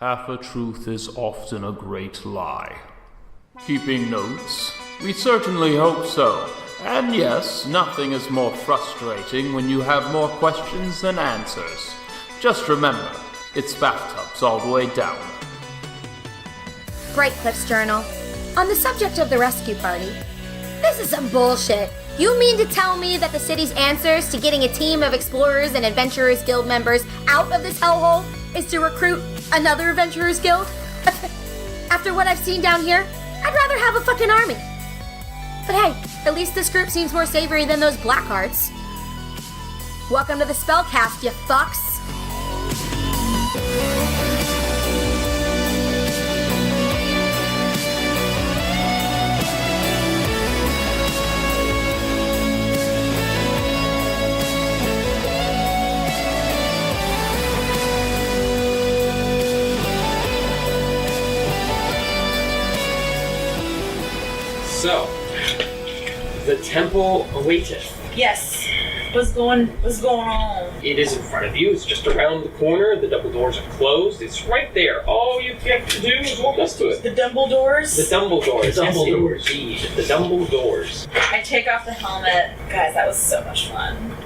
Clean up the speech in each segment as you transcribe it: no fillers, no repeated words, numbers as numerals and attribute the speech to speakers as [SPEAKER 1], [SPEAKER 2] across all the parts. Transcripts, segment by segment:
[SPEAKER 1] Half a truth is often a great lie. Keeping notes? We certainly hope so. And yes, nothing is more frustrating when you have more questions than answers. Just remember, it's bathtubs all the way down.
[SPEAKER 2] Brightcliff's journal. On the subject of the rescue party, this is some bullshit. You mean to tell me that the city's answers to getting a team of Explorers and Adventurers Guild members out of this hellhole is to recruit another Adventurers Guild? After what I've seen down here, I'd rather have a fucking army. But hey, at least this group seems more savory than those Blackhearts. Welcome to the SpellCast, you fucks.
[SPEAKER 3] So, the temple awaiteth.
[SPEAKER 4] Yes. What's going on?
[SPEAKER 3] It is in front of you. It's just around the corner. The double doors are closed. It's right there. All you have to do is walk us to it.
[SPEAKER 4] The Dumbledores?
[SPEAKER 3] The Dumbledores.
[SPEAKER 5] The Dumbledores.
[SPEAKER 3] Yes, indeed. The Dumbledores.
[SPEAKER 4] I take off the helmet. Guys, that was so much fun.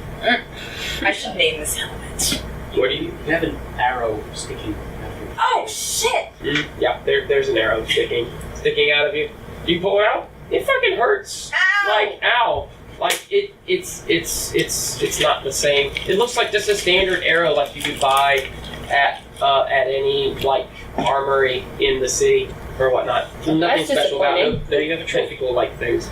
[SPEAKER 4] I should name this helmet.
[SPEAKER 3] What do you...
[SPEAKER 5] You have an arrow sticking out of you.
[SPEAKER 4] Oh, shit!
[SPEAKER 3] Yeah, there's an arrow sticking out of you. You pull it out. It fucking hurts.
[SPEAKER 4] Ow!
[SPEAKER 3] Like, ow. Like, it's not the same. It looks like just a standard arrow like you could buy at any, like, armory in the city or whatnot. Nothing special about it. They have trophy-like things.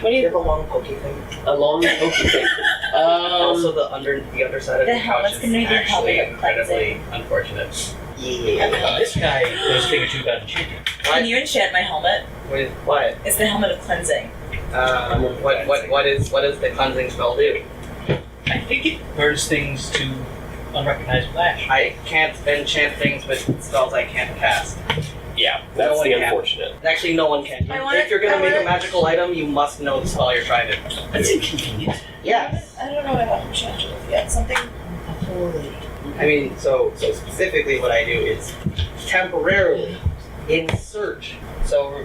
[SPEAKER 6] What do you have a long pokey thing?
[SPEAKER 3] A long pokey thing.
[SPEAKER 6] Also, the underside of
[SPEAKER 4] The
[SPEAKER 6] the couch
[SPEAKER 4] helmet's
[SPEAKER 6] is
[SPEAKER 4] gonna be
[SPEAKER 6] actually
[SPEAKER 4] helmet
[SPEAKER 6] incredibly unfortunate. Yeah.
[SPEAKER 5] This guy knows a thing or two about enchanting.
[SPEAKER 4] Can you enchant my helmet?
[SPEAKER 6] What?
[SPEAKER 4] It's the helmet of cleansing.
[SPEAKER 6] What does the cleansing spell do?
[SPEAKER 5] I think it burns things to unrecognized flash.
[SPEAKER 6] I can't enchant things with spells I can't cast.
[SPEAKER 3] Yeah, that's
[SPEAKER 6] No
[SPEAKER 3] the
[SPEAKER 6] one can.
[SPEAKER 3] unfortunate.
[SPEAKER 6] Actually, no one can. If you're gonna make a magical item, you must know the spell you're trying to.
[SPEAKER 5] That's inconvenient.
[SPEAKER 6] Yes.
[SPEAKER 4] I don't know what I'm enchanted with yet. Something holy.
[SPEAKER 6] I mean, so specifically, what I do is temporarily insert. So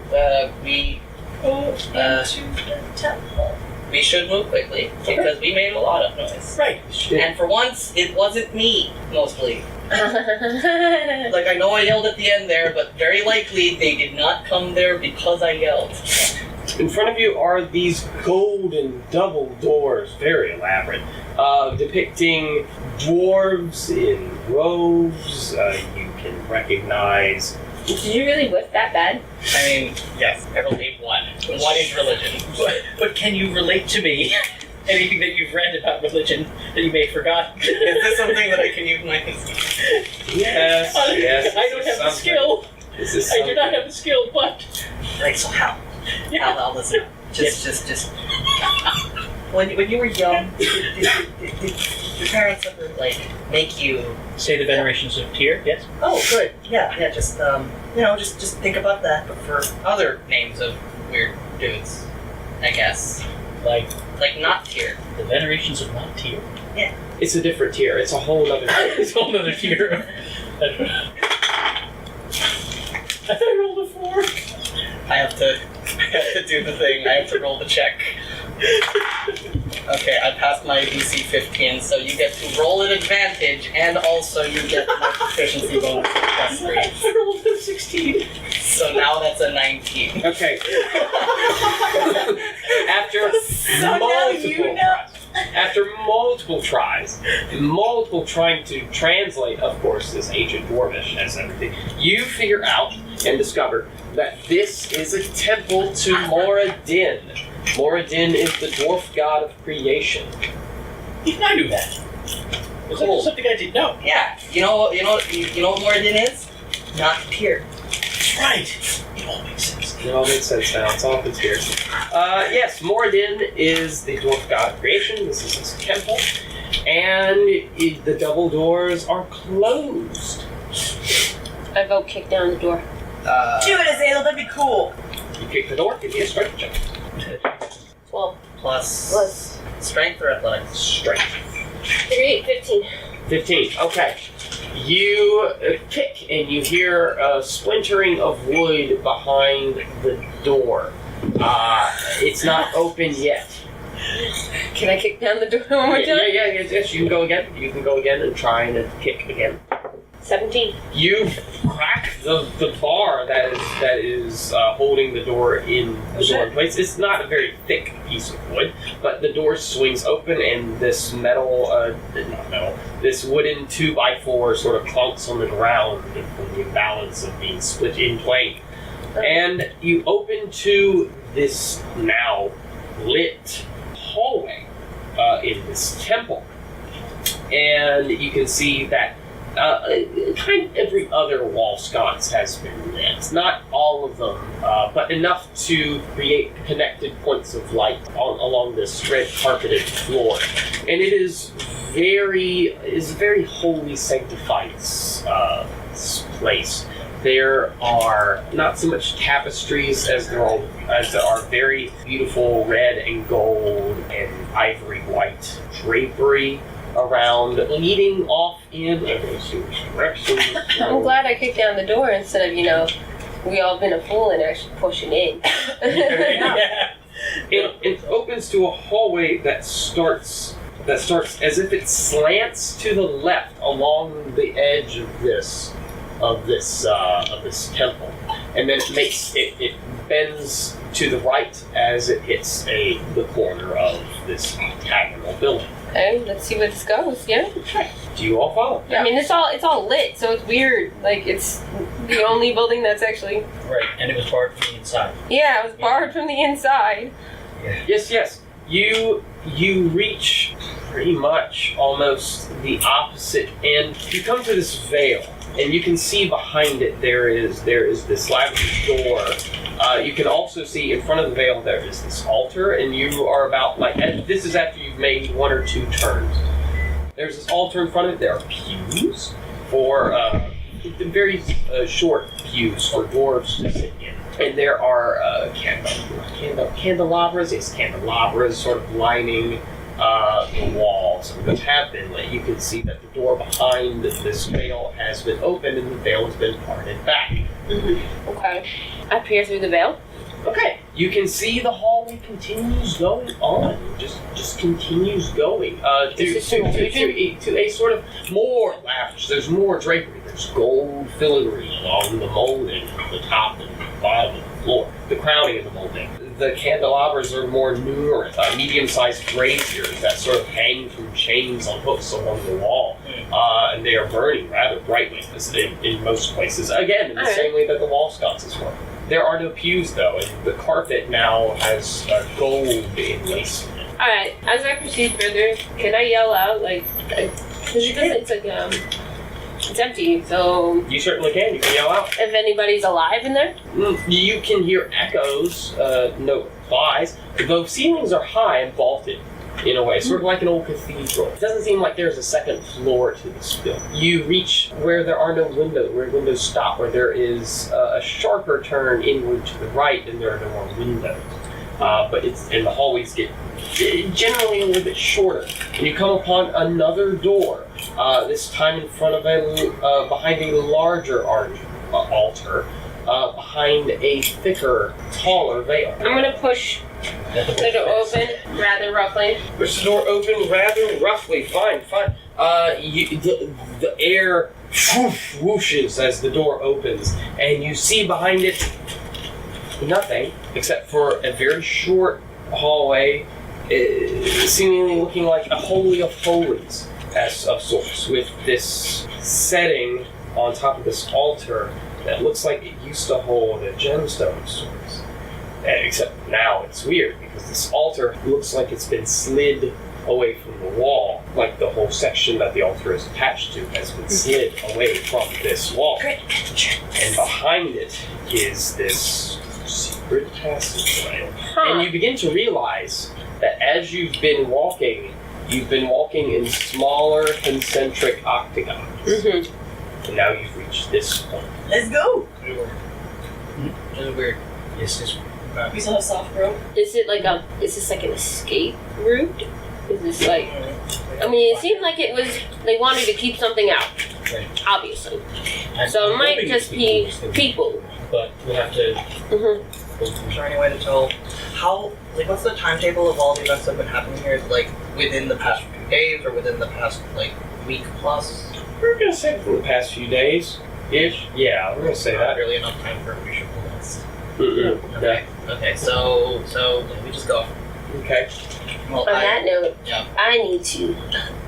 [SPEAKER 6] we
[SPEAKER 4] Go into the temple.
[SPEAKER 6] we should move quickly because we made a lot of noise.
[SPEAKER 5] Right.
[SPEAKER 6] And for once, it wasn't me, mostly. Like, I know I yelled at the end there, but very likely they did not come there because I yelled.
[SPEAKER 3] In front of you are these golden double doors, very elaborate, depicting dwarves in robes. You can recognize...
[SPEAKER 7] Did you really whip that bad?
[SPEAKER 6] I mean, yes, I rolled a 1. 1 is religion.
[SPEAKER 5] But can you relate to me anything that you've read about religion that you may have forgotten?
[SPEAKER 6] Is this something that I can use my...
[SPEAKER 3] Yes, yes.
[SPEAKER 5] I don't have the skill. I do not have the skill, but...
[SPEAKER 6] Right, so how?
[SPEAKER 5] Yeah.
[SPEAKER 6] I'll listen. Just... When you were young, did your parents ever, like, make you...
[SPEAKER 5] Say the venerations of Tyr, yes?
[SPEAKER 6] Oh, good. Yeah, just, just think about that, but for other names of weird dudes, I guess.
[SPEAKER 5] Like
[SPEAKER 6] not Tyr.
[SPEAKER 5] the venerations of not Tyr.
[SPEAKER 6] Yeah.
[SPEAKER 3] It's a different tier. It's a whole other tier.
[SPEAKER 5] It's a whole other Tyr. I thought I rolled a 4.
[SPEAKER 6] I have to do the thing. I have to roll the check. Okay, I passed my DC 15, so you get to roll an advantage, and also you get my proficiency bonus plus 3.
[SPEAKER 5] I rolled a 16.
[SPEAKER 6] So now that's a 19.
[SPEAKER 3] Okay. After multiple tries, multiple trying to translate, of course, this ancient Dwarvish as everything, you figure out and discover that this is a temple to Moradin. Moradin is the dwarf god of creation.
[SPEAKER 5] Even I knew that. Was that something I didn't know?
[SPEAKER 6] Yeah, you know what Moradin is? Not Tyr.
[SPEAKER 5] Right. It all makes sense.
[SPEAKER 3] It all makes sense now. It's all conspiracy. Yes, Moradin is the dwarf god of creation. This is his temple. And the double doors are closed.
[SPEAKER 7] I vote kick down the door.
[SPEAKER 4] Do it, Azazel, that'd be cool.
[SPEAKER 3] You kick the door, give me a strength check.
[SPEAKER 7] 12.
[SPEAKER 6] Plus strength or athletics?
[SPEAKER 3] Strength.
[SPEAKER 7] 3, 15.
[SPEAKER 3] 15, okay. You kick and you hear a splintering of wood behind the door. It's not open yet.
[SPEAKER 7] Can I kick down the door one more time?
[SPEAKER 3] Yes, you can go again. You can go again and try and kick again.
[SPEAKER 7] 17.
[SPEAKER 3] You crack the bar that is holding the door in place. It's not a very thick piece of wood, but the door swings open and this this wooden 2x4 sort of clunks on the ground from the imbalance of being split in twain. And you open to this now lit hallway in this temple. And you can see that kind of every other wall sconce has been lit. Not all of them, but enough to create connected points of light along this red carpeted floor. And it is a very holy, sanctified place. There are not so much tapestries as there are very beautiful red and gold and ivory white drapery around, leading off in a direction.
[SPEAKER 7] I'm glad I kicked down the door instead of, we all been a fool and actually pushing in.
[SPEAKER 3] It opens to a hallway that starts as if it slants to the left along the edge of this temple, and then it bends to the right as it hits the corner of this octagonal building.
[SPEAKER 7] Okay, let's see where this goes, yeah?
[SPEAKER 3] Do you all follow?
[SPEAKER 7] I mean, it's all lit, so it's weird. Like, it's the only building that's actually...
[SPEAKER 5] Right, and it was barred from the inside.
[SPEAKER 7] Yeah, it was barred from the inside.
[SPEAKER 5] Yeah.
[SPEAKER 3] Yes. You reach pretty much almost the opposite end. You come to this veil, and you can see behind it there is this lavish door. You can also see in front of the veil there is this altar, and you are about this is after you've made one or two turns. There's this altar in front of it. There are pews for very short pews for dwarves to sit in. And there are candelabras sort of lining the walls. And those have been lit. You can see that the door behind this veil has been opened and the veil has been parted back.
[SPEAKER 7] Mm-hmm. Okay. I peer through the veil.
[SPEAKER 3] Okay. You can see the hallway continues going on. Just continues going. To a sort of more lavish. There's more drapery. There's gold filigree along the molding, the top and the bottom of the floor, the crowning of the molding. The candelabras are more numerous, medium-sized braziers that sort of hang from chains on hooks along the wall, and they are burning rather brightly in most places. Again, in the same way that the wall sconces were. There are no pews, though, and the carpet now has gold inlaced in it.
[SPEAKER 7] Alright, as I proceed further, can I yell out, because it's it's empty, so...
[SPEAKER 3] You certainly can. You can yell out.
[SPEAKER 7] If anybody's alive in there?
[SPEAKER 3] You can hear echoes, no replies. The ceilings are high and vaulted in a way, sort of like an old cathedral. It doesn't seem like there's a second floor to this building. You reach where there are no windows, where windows stop, where there is a sharper turn inward to the right, and there are no more windows. And the hallways get generally a little bit shorter. And you come upon another door, this time in front of behind a larger altar, behind a thicker, taller veil.
[SPEAKER 7] I'm gonna push the door open rather roughly.
[SPEAKER 3] Push the door open rather roughly. Fine. The air whooshes as the door opens, and you see behind it nothing except for a very short hallway, seemingly looking like a holy of holies of sorts, with this setting on top of this altar that looks like it used to hold a gemstone of sorts. Except now it's weird because this altar looks like it's been slid away from the wall, like the whole section that the altar is attached to has been slid away from this wall. And behind it is this secret passageway. And you begin to realize that as you've been walking in smaller concentric octagons. Mm-hmm. And now you've reached this point.
[SPEAKER 6] Let's go!
[SPEAKER 5] This is weird. Yes, this one.
[SPEAKER 6] We still have soft rope.
[SPEAKER 7] Is this like an escape route? Is this like... I mean, it seemed like it was... They wanted to keep something out.
[SPEAKER 5] Right.
[SPEAKER 7] obviously.
[SPEAKER 5] I'm
[SPEAKER 7] So it might
[SPEAKER 5] hoping
[SPEAKER 7] just
[SPEAKER 5] it's
[SPEAKER 7] be
[SPEAKER 5] it's gonna
[SPEAKER 7] people.
[SPEAKER 5] But we'll have to.
[SPEAKER 7] Mm-hmm.
[SPEAKER 6] Is there any way to tell how, like, what's the timetable of all the events that have been happening here? Is it, like, within the past few days or within the past, like, week plus?
[SPEAKER 3] We're gonna say for the past few days ish. Yeah, we're gonna say
[SPEAKER 6] Not
[SPEAKER 3] that.
[SPEAKER 6] really enough time for a visual list.
[SPEAKER 3] Okay.
[SPEAKER 6] Okay, so yeah, we just go.
[SPEAKER 3] Okay.
[SPEAKER 6] Well,
[SPEAKER 7] On that note,
[SPEAKER 6] yeah.
[SPEAKER 7] I need to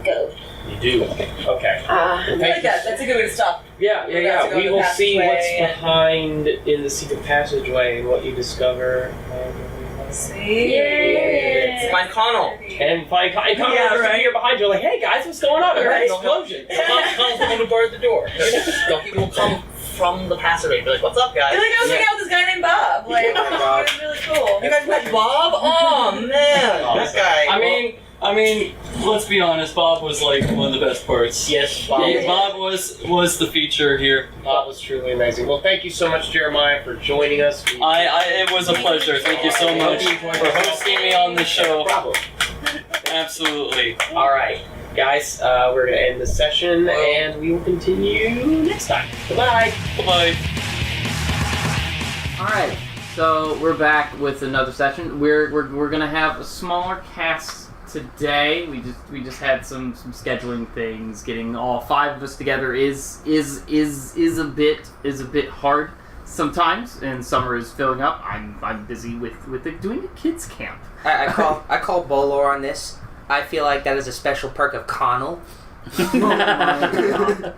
[SPEAKER 7] go.
[SPEAKER 3] You do. Okay.
[SPEAKER 4] I like that. That's a good way to stop.
[SPEAKER 3] Yeah.
[SPEAKER 4] We have to go
[SPEAKER 3] We
[SPEAKER 4] to the
[SPEAKER 3] will see what's
[SPEAKER 4] passageway and-
[SPEAKER 3] behind in the secret passageway and what you discover.
[SPEAKER 4] See?
[SPEAKER 7] Yay!
[SPEAKER 6] Find Conall.
[SPEAKER 3] And find Conall
[SPEAKER 4] Yeah,
[SPEAKER 3] over
[SPEAKER 4] right.
[SPEAKER 3] here behind you, like, hey guys, what's going on? I heard an
[SPEAKER 6] Right.
[SPEAKER 3] explosion.
[SPEAKER 6] Connell's going to guard the door. So people will come from the passageway. Be like, "What's up, guys?"
[SPEAKER 4] I feel like I was hanging out with this guy named Bob. Like,
[SPEAKER 6] Oh my God.
[SPEAKER 4] it was really cool.
[SPEAKER 6] You guys met Bob? Oh man, this guy.
[SPEAKER 8] I mean, let's be honest. Bob was like one of the best parts.
[SPEAKER 3] Yes, Bob.
[SPEAKER 8] Yeah, Bob was the feature here.
[SPEAKER 3] Bob was truly amazing. Well, thank you so much, Jeremiah, for joining us.
[SPEAKER 8] It was a pleasure. Thank you so much for hosting me on the
[SPEAKER 3] No
[SPEAKER 8] show.
[SPEAKER 3] problem.
[SPEAKER 8] Absolutely.
[SPEAKER 3] All right, guys, we're going to end the session, and we will continue next time. Goodbye.
[SPEAKER 8] Bye.
[SPEAKER 9] All right, so we're back with another session. We're gonna have a smaller cast today. We just had some scheduling things. Getting all 5 of us together is a bit hard sometimes, and summer is filling up. I'm busy with doing a kids camp.
[SPEAKER 10] I call Bolor on this. I feel like that is a special perk of Conall.
[SPEAKER 9] Oh my God.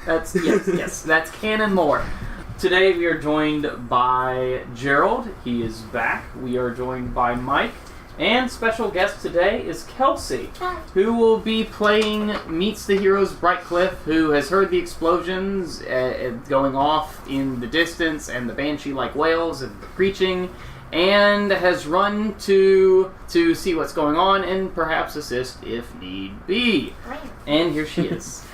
[SPEAKER 9] That's yes, that's canon lore. Today we are joined by Gerald. He is back. We are joined by Mike. And special guest today is Kelsey, who will be playing Meets-the-Heroes Brightcliff, who has heard the explosions going off in the distance and the banshee-like wails and the preaching, and has run to see what's going on and perhaps assist if need be. And here she is.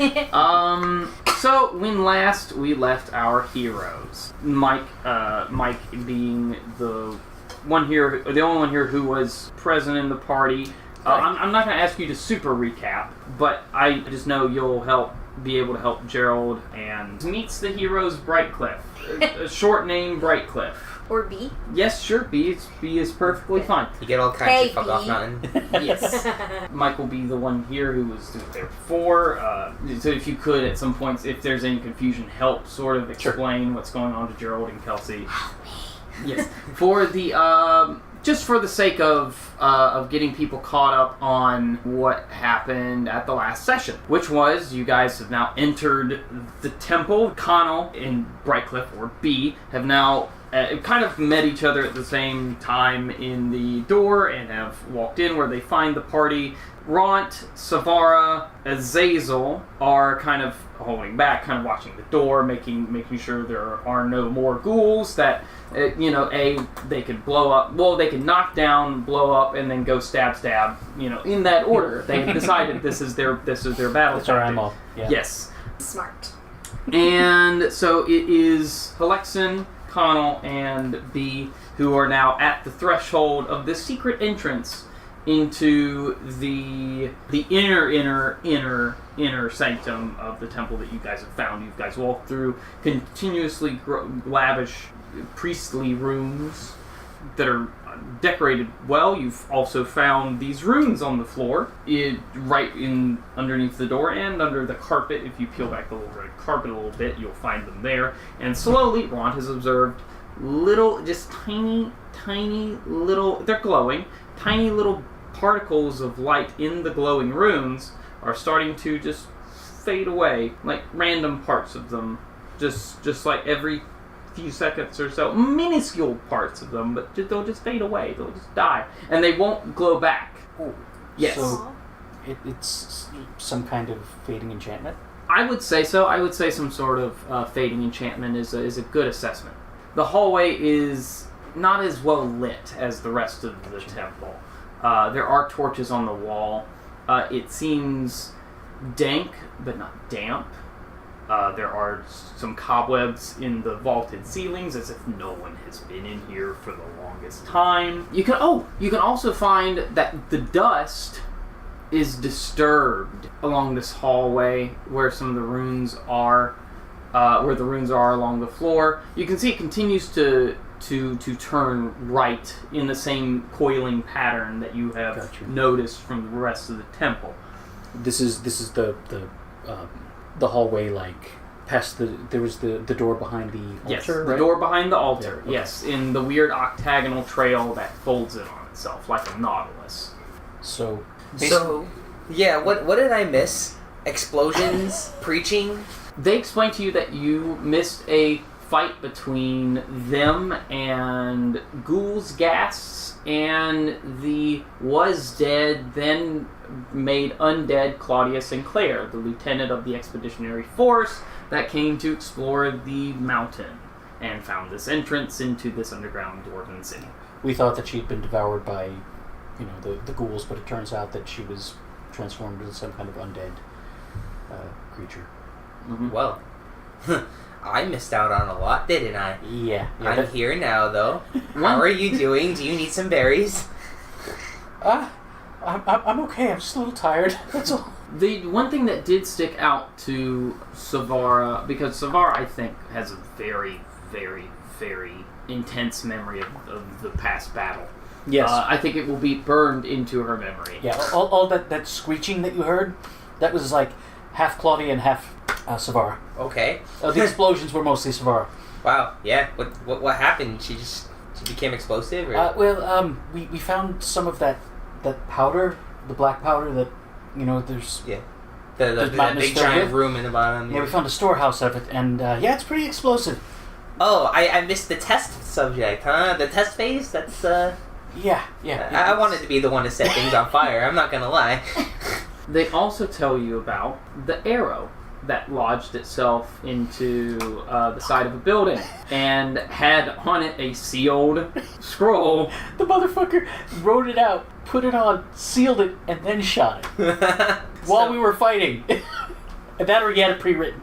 [SPEAKER 9] So when last we left our heroes, Mike being the only one here who was present in the party. I'm not going to ask you to super recap, but I just know you'll be able to help Gerald and Meets-the-Heroes Brightcliff. A short name, Brightcliff.
[SPEAKER 2] Or B.
[SPEAKER 9] Yes, sure. B is perfectly fine.
[SPEAKER 10] You get all kinds
[SPEAKER 2] Hey,
[SPEAKER 10] of fuck off
[SPEAKER 2] B.
[SPEAKER 10] nothing.
[SPEAKER 9] Yes. Mike will be the one here who was there before. So if you could, at some points, if there's any confusion, help sort of explain what's going on to Gerald and Kelsey. Yes. For the just for the sake of getting people caught up on what happened at the last session, which was you guys have now entered the temple. Conall and Brightcliff, or B, have now kind of met each other at the same time in the door and have walked in, where they find the party. Ront, Sav'ah Rah, Azazel are kind of holding back, kind of watching the door, making sure there are no more ghouls that, they could blow up. Well, they could knock down, blow up, and then go stab, in that order. They decided this is their battle.
[SPEAKER 5] That's our
[SPEAKER 9] tactic.
[SPEAKER 5] MO. Yeah.
[SPEAKER 9] Yes.
[SPEAKER 2] Smart.
[SPEAKER 9] And so it is Halexan, Conall, and B who are now at the threshold of the secret entrance into the inner sanctum of the temple that you guys have found. You guys walk through continuously lavish priestly rooms that are decorated well. You've also found these runes on the floor, right in underneath the door and under the carpet. If you peel back the little red carpet a little bit, you'll find them there. And slowly, Ront has observed just tiny little, they're glowing, tiny little particles of light in the glowing runes are starting to just fade away, like random parts of them, just like every few seconds or so, minuscule parts of them, but they'll just fade away, they'll just die, and they won't glow back.
[SPEAKER 5] Oh,
[SPEAKER 9] Yes.
[SPEAKER 5] So it's some kind of fading enchantment?
[SPEAKER 9] I would say so. I would say some sort of fading enchantment is a good assessment. The hallway is not as well lit as the rest of the temple. There are torches on the wall. It seems dank, but not damp. There are some cobwebs in the vaulted ceilings, as if no one has been in here for the longest time. You can also find that the dust is disturbed along this hallway where some of the runes are, along the floor. You can see it continues to turn right in the same coiling pattern that you have noticed from the rest of the temple.
[SPEAKER 11] This is the hallway, like past there was the door behind the altar.
[SPEAKER 9] Yes,
[SPEAKER 11] right?
[SPEAKER 9] the door behind the altar.
[SPEAKER 11] Yeah, okay.
[SPEAKER 9] Yes, in the weird octagonal trail that folds in on itself like a nautilus.
[SPEAKER 11] So
[SPEAKER 10] yeah, what did I miss? Explosions, preaching.
[SPEAKER 9] They explained to you that you missed a fight between them and Ghoul's Gas and the was dead, then made undead Claudia Sinclair, the lieutenant of the expeditionary force that came to explore the mountain and found this entrance into this underground dwarven city.
[SPEAKER 11] we thought that she'd been devoured by, the ghouls, but it turns out that she was transformed into some kind of undead creature.
[SPEAKER 9] Mm-hmm.
[SPEAKER 10] Well, I missed out on a lot, didn't I?
[SPEAKER 11] Yeah.
[SPEAKER 10] I'm here now, though. How are you doing? Do you need some berries?
[SPEAKER 11] I'm okay. I'm just a little tired. That's all.
[SPEAKER 9] The one thing that did stick out to Sav'ah Rah, because Sav'ah Rah, I think, has a very, very, very intense memory of the past battle.
[SPEAKER 11] Yes.
[SPEAKER 9] I think it will be burned into her memory.
[SPEAKER 11] Yeah, all that screeching that you heard, that was like half Claudia and half Sav'ah Rah.
[SPEAKER 10] Okay.
[SPEAKER 11] The explosions were mostly Sav'ah Rah.
[SPEAKER 10] Wow. Yeah. What happened? She became explosive? Or?
[SPEAKER 11] We found some of that powder, the black powder that, there's...
[SPEAKER 10] Yeah. The big giant room in the bottom.
[SPEAKER 11] Yeah, we found a storehouse of it, and it's pretty explosive.
[SPEAKER 10] Oh, I missed the test subject, huh? The test phase? That's,
[SPEAKER 11] Yeah.
[SPEAKER 10] I wanted to be the one to set things on fire, I'm not gonna lie.
[SPEAKER 9] They also tell you about the arrow that lodged itself into the side of a building and had on it a sealed scroll.
[SPEAKER 11] The motherfucker wrote it out, put it on, sealed it, and then shot it. While we were fighting. That or he had it pre-written.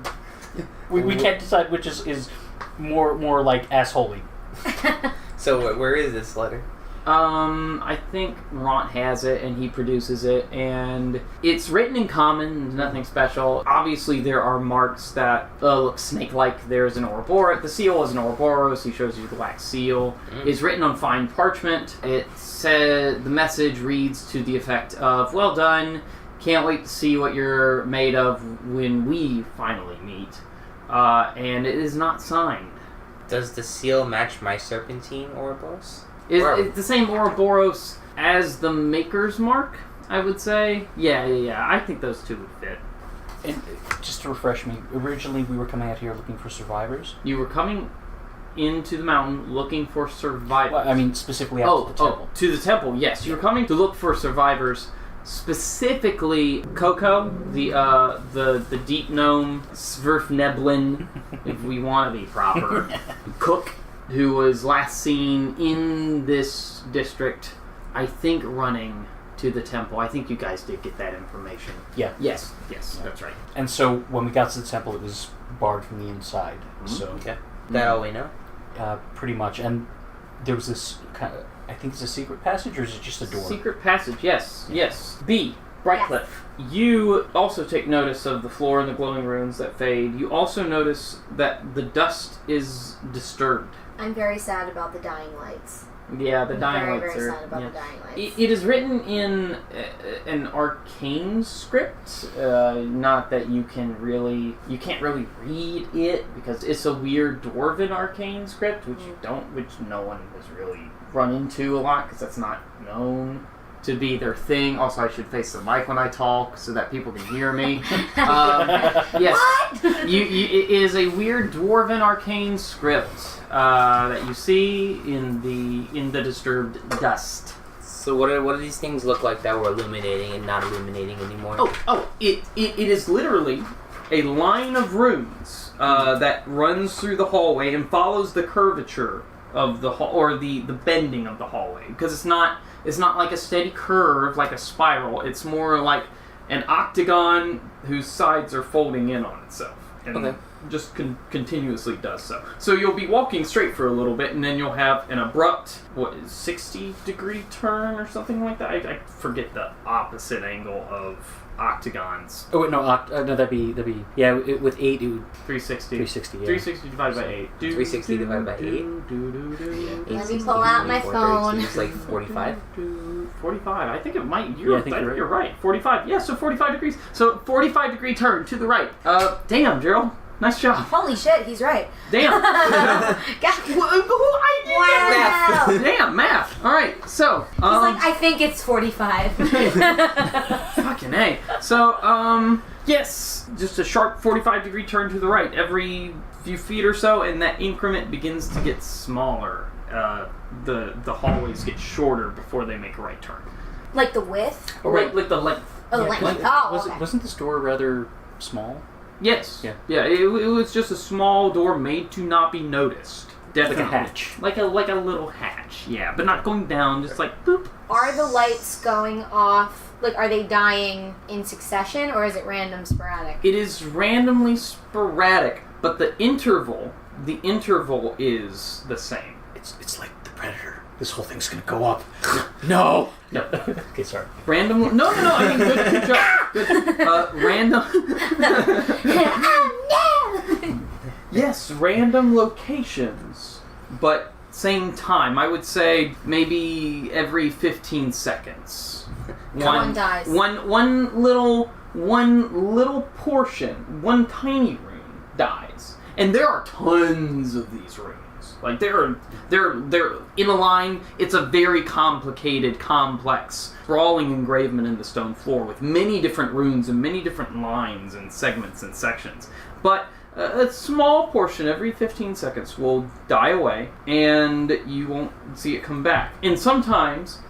[SPEAKER 11] We can't decide which is more like assholey.
[SPEAKER 10] So where is this letter?
[SPEAKER 9] I think Ront has it, and he produces it, and it's written in common, nothing special. Obviously, there are marks that look snake-like. There's an Ouroboros. The seal is an Ouroboros. He shows you the wax seal. It's written on fine parchment. It said, the message reads to the effect of, "Well done. Can't wait to see what you're made of when we finally meet." And it is not signed.
[SPEAKER 10] Does the seal match my serpentine Ouroboros?
[SPEAKER 9] It's the same Ouroboros as the Maker's Mark, I would say. Yeah. I think those two would fit.
[SPEAKER 11] And just to refresh me, originally we were coming out here looking for survivors.
[SPEAKER 9] You were coming into the mountain looking for survivors.
[SPEAKER 11] Well, I mean, specifically out to the temple.
[SPEAKER 9] To the temple, yes. You were coming to look for survivors, specifically Coco, the deep gnome, Svirfneblin, if we want to be proper, Cook, who was last seen in this district, I think running to the temple. I think you guys did get that information.
[SPEAKER 11] Yeah.
[SPEAKER 9] Yes, that's right.
[SPEAKER 11] And so when we got to the temple, it was barred from the inside.
[SPEAKER 9] Mm-hmm.
[SPEAKER 11] So
[SPEAKER 10] Okay. That all we know?
[SPEAKER 11] Pretty much. And there was this kind of, I think it's a secret passage, or is it just a door?
[SPEAKER 9] Secret passage, yes. B. Brightcliff. You also take notice of the floor and the glowing runes that fade. You also notice that the dust is disturbed.
[SPEAKER 2] I'm very sad about the dying lights.
[SPEAKER 9] Yeah, the dying
[SPEAKER 2] very,
[SPEAKER 9] lights
[SPEAKER 2] very
[SPEAKER 9] are...
[SPEAKER 2] sad about the dying lights.
[SPEAKER 9] It is written in an arcane script. Not that you can't really read it, because it's a weird dwarven arcane script, which no one has really run into a lot, because that's not known to be their thing. Also, I should face the mic when I talk so that people can hear me. Yes,
[SPEAKER 2] What?
[SPEAKER 9] it is a weird dwarven arcane script that you see in the disturbed dust.
[SPEAKER 10] So what do these things look like that were illuminating and not illuminating anymore?
[SPEAKER 9] It is literally a line of runes that runs through the hallway and follows the curvature of the or the bending of the hallway, because it's not like a steady curve like a spiral. It's more like an octagon whose sides are folding in on itself. And
[SPEAKER 10] Okay.
[SPEAKER 9] just continuously does so. So you'll be walking straight for a little bit, and then you'll have an abrupt 60-degree turn or something like that. I forget the opposite angle of octagons.
[SPEAKER 11] Oh wait, no, that'd be with 8 it would
[SPEAKER 9] 360.
[SPEAKER 11] 360. Yeah.
[SPEAKER 9] 360 divided by 8.
[SPEAKER 10] 360 divided by 8.
[SPEAKER 2] Let me pull out my phone.
[SPEAKER 10] It's like 45.
[SPEAKER 9] 45. I think it might.
[SPEAKER 11] I think
[SPEAKER 9] you're right. 45. Yeah, so 45 degrees. So 45-degree turn to the right. Damn, Gerald. Nice job.
[SPEAKER 2] Holy shit, he's right.
[SPEAKER 9] Damn.
[SPEAKER 2] God. Wow.
[SPEAKER 9] Damn, math. All right, so
[SPEAKER 2] He's like, I think it's 45.
[SPEAKER 9] Fucking A. So, yes, just a sharp 45-degree turn to the right every few feet or so, and that increment begins to get smaller. The hallways get shorter before they make a right turn.
[SPEAKER 2] Like the width?
[SPEAKER 9] Like the length.
[SPEAKER 2] Oh, the length. Oh, okay.
[SPEAKER 11] Wasn't the store rather small?
[SPEAKER 9] Yes.
[SPEAKER 11] Yeah.
[SPEAKER 9] It was just a small door made to not be noticed. Definitely.
[SPEAKER 11] Like a hatch.
[SPEAKER 9] Like a little hatch. Yeah, but not going down. Just like boop.
[SPEAKER 2] Are the lights going off? Like, are they dying in succession, or is it random, sporadic?
[SPEAKER 9] It is randomly sporadic, but the interval is the same.
[SPEAKER 11] It's like the Predator. This whole thing's gonna go up. No. Okay, sorry.
[SPEAKER 9] Random. No. I mean, good job. Good. Random.
[SPEAKER 2] Oh no!
[SPEAKER 9] Yes, random locations, but same time. I would say maybe every 15 seconds.
[SPEAKER 2] One dies.
[SPEAKER 9] One little portion, one tiny room dies, and there are tons of these rooms. Like they're in a line. It's a very complicated, complex, sprawling engravement in the stone floor with many different runes and many different lines and segments and sections. But a small portion every 15 seconds will die away, and you won't see it come back. And sometimes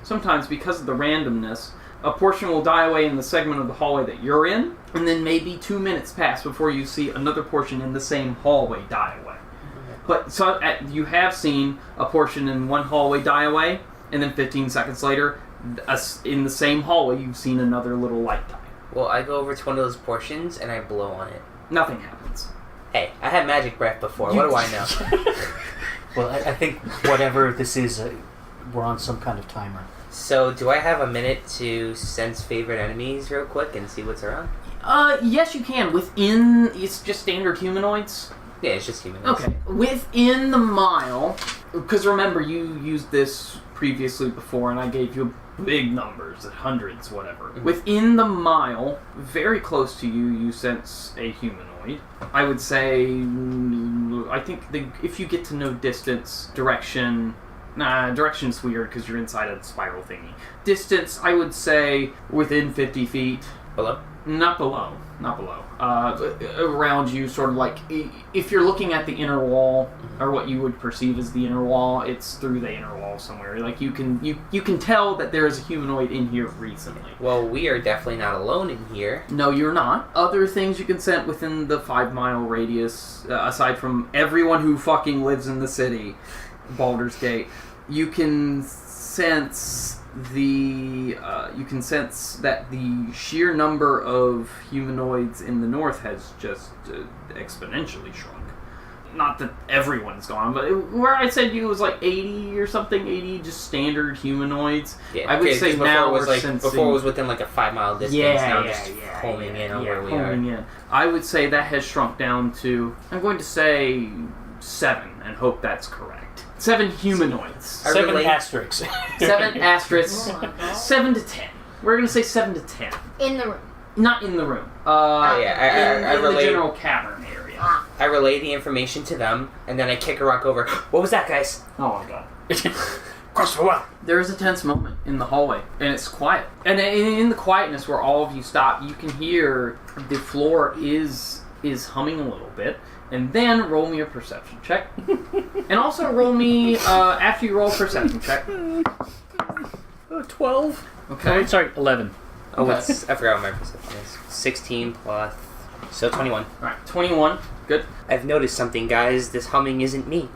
[SPEAKER 9] because of the randomness, a portion will die away in the segment of the hallway that you're in, and then maybe 2 minutes pass before you see another portion in the same hallway die away. But so you have seen a portion in one hallway die away, and then 15 seconds later, in the same hallway, you've seen another little light die.
[SPEAKER 10] Well, I go over to one of those portions and I blow on it.
[SPEAKER 9] Nothing happens.
[SPEAKER 10] Hey, I had magic breath before. What do I know?
[SPEAKER 11] Well, I think whatever this is, we're on some kind of timer.
[SPEAKER 10] So, do I have a minute to sense favorite enemies real quick and see what's around?
[SPEAKER 9] Yes, you can. Within, it's just standard humanoids.
[SPEAKER 10] Yeah, it's just humanoids.
[SPEAKER 9] Okay. Within the mile, because remember, you used this previously before, and I gave you big numbers, hundreds, whatever. Mm-hmm. Within the mile, very close to you, you sense a humanoid. I would say, I think if you get to know distance, direction... direction's weird because you're inside a spiral thingy. Distance, I would say within 50 feet.
[SPEAKER 10] Below?
[SPEAKER 9] Not below. Around you, sort of like, if you're looking at the inner wall, or what you would perceive as the inner wall, it's through the inner wall somewhere. Like, you can tell that there is a humanoid in here recently.
[SPEAKER 10] Well, we are definitely not alone in here.
[SPEAKER 9] No, you're not. Other things you can sense within the 5-mile radius, aside from everyone who fucking lives in the city, Baldur's Gate, you can sense that the sheer number of humanoids in the north has just exponentially shrunk. Not that everyone's gone, but where I said you was like 80 or something, 80 just standard humanoids.
[SPEAKER 10] Yeah,
[SPEAKER 9] I would say now we're sensing...
[SPEAKER 10] Before it was within like a 5-mile distance, now just homing in on where we are.
[SPEAKER 9] In. I would say that has shrunk down to, I'm going to say 7, and hope that's correct. 7 humanoids.
[SPEAKER 11] 7 asterisks.
[SPEAKER 9] 7 asterisks. 7 to 10. We're going to say 7 to 10.
[SPEAKER 2] In the room.
[SPEAKER 9] Not in the room.
[SPEAKER 10] I
[SPEAKER 9] in
[SPEAKER 10] relate,
[SPEAKER 9] the general cavern area.
[SPEAKER 10] I relay the information to them, and then I kick a rock over. What was that, guys?
[SPEAKER 9] Oh my god.
[SPEAKER 11] Cross the well.
[SPEAKER 9] There is a tense moment in the hallway, and it's quiet. And in the quietness where all of you stop, you can hear the floor is humming a little bit. And then roll me a perception check. And also roll me, after you roll a perception check.
[SPEAKER 11] 12.
[SPEAKER 9] Okay.
[SPEAKER 11] Oh, sorry, 11.
[SPEAKER 10] Oh,
[SPEAKER 9] Okay.
[SPEAKER 10] I forgot what my perception is. 16 plus... So 21.
[SPEAKER 9] Alright, 21. Good.
[SPEAKER 10] I've noticed something, guys. This humming isn't me.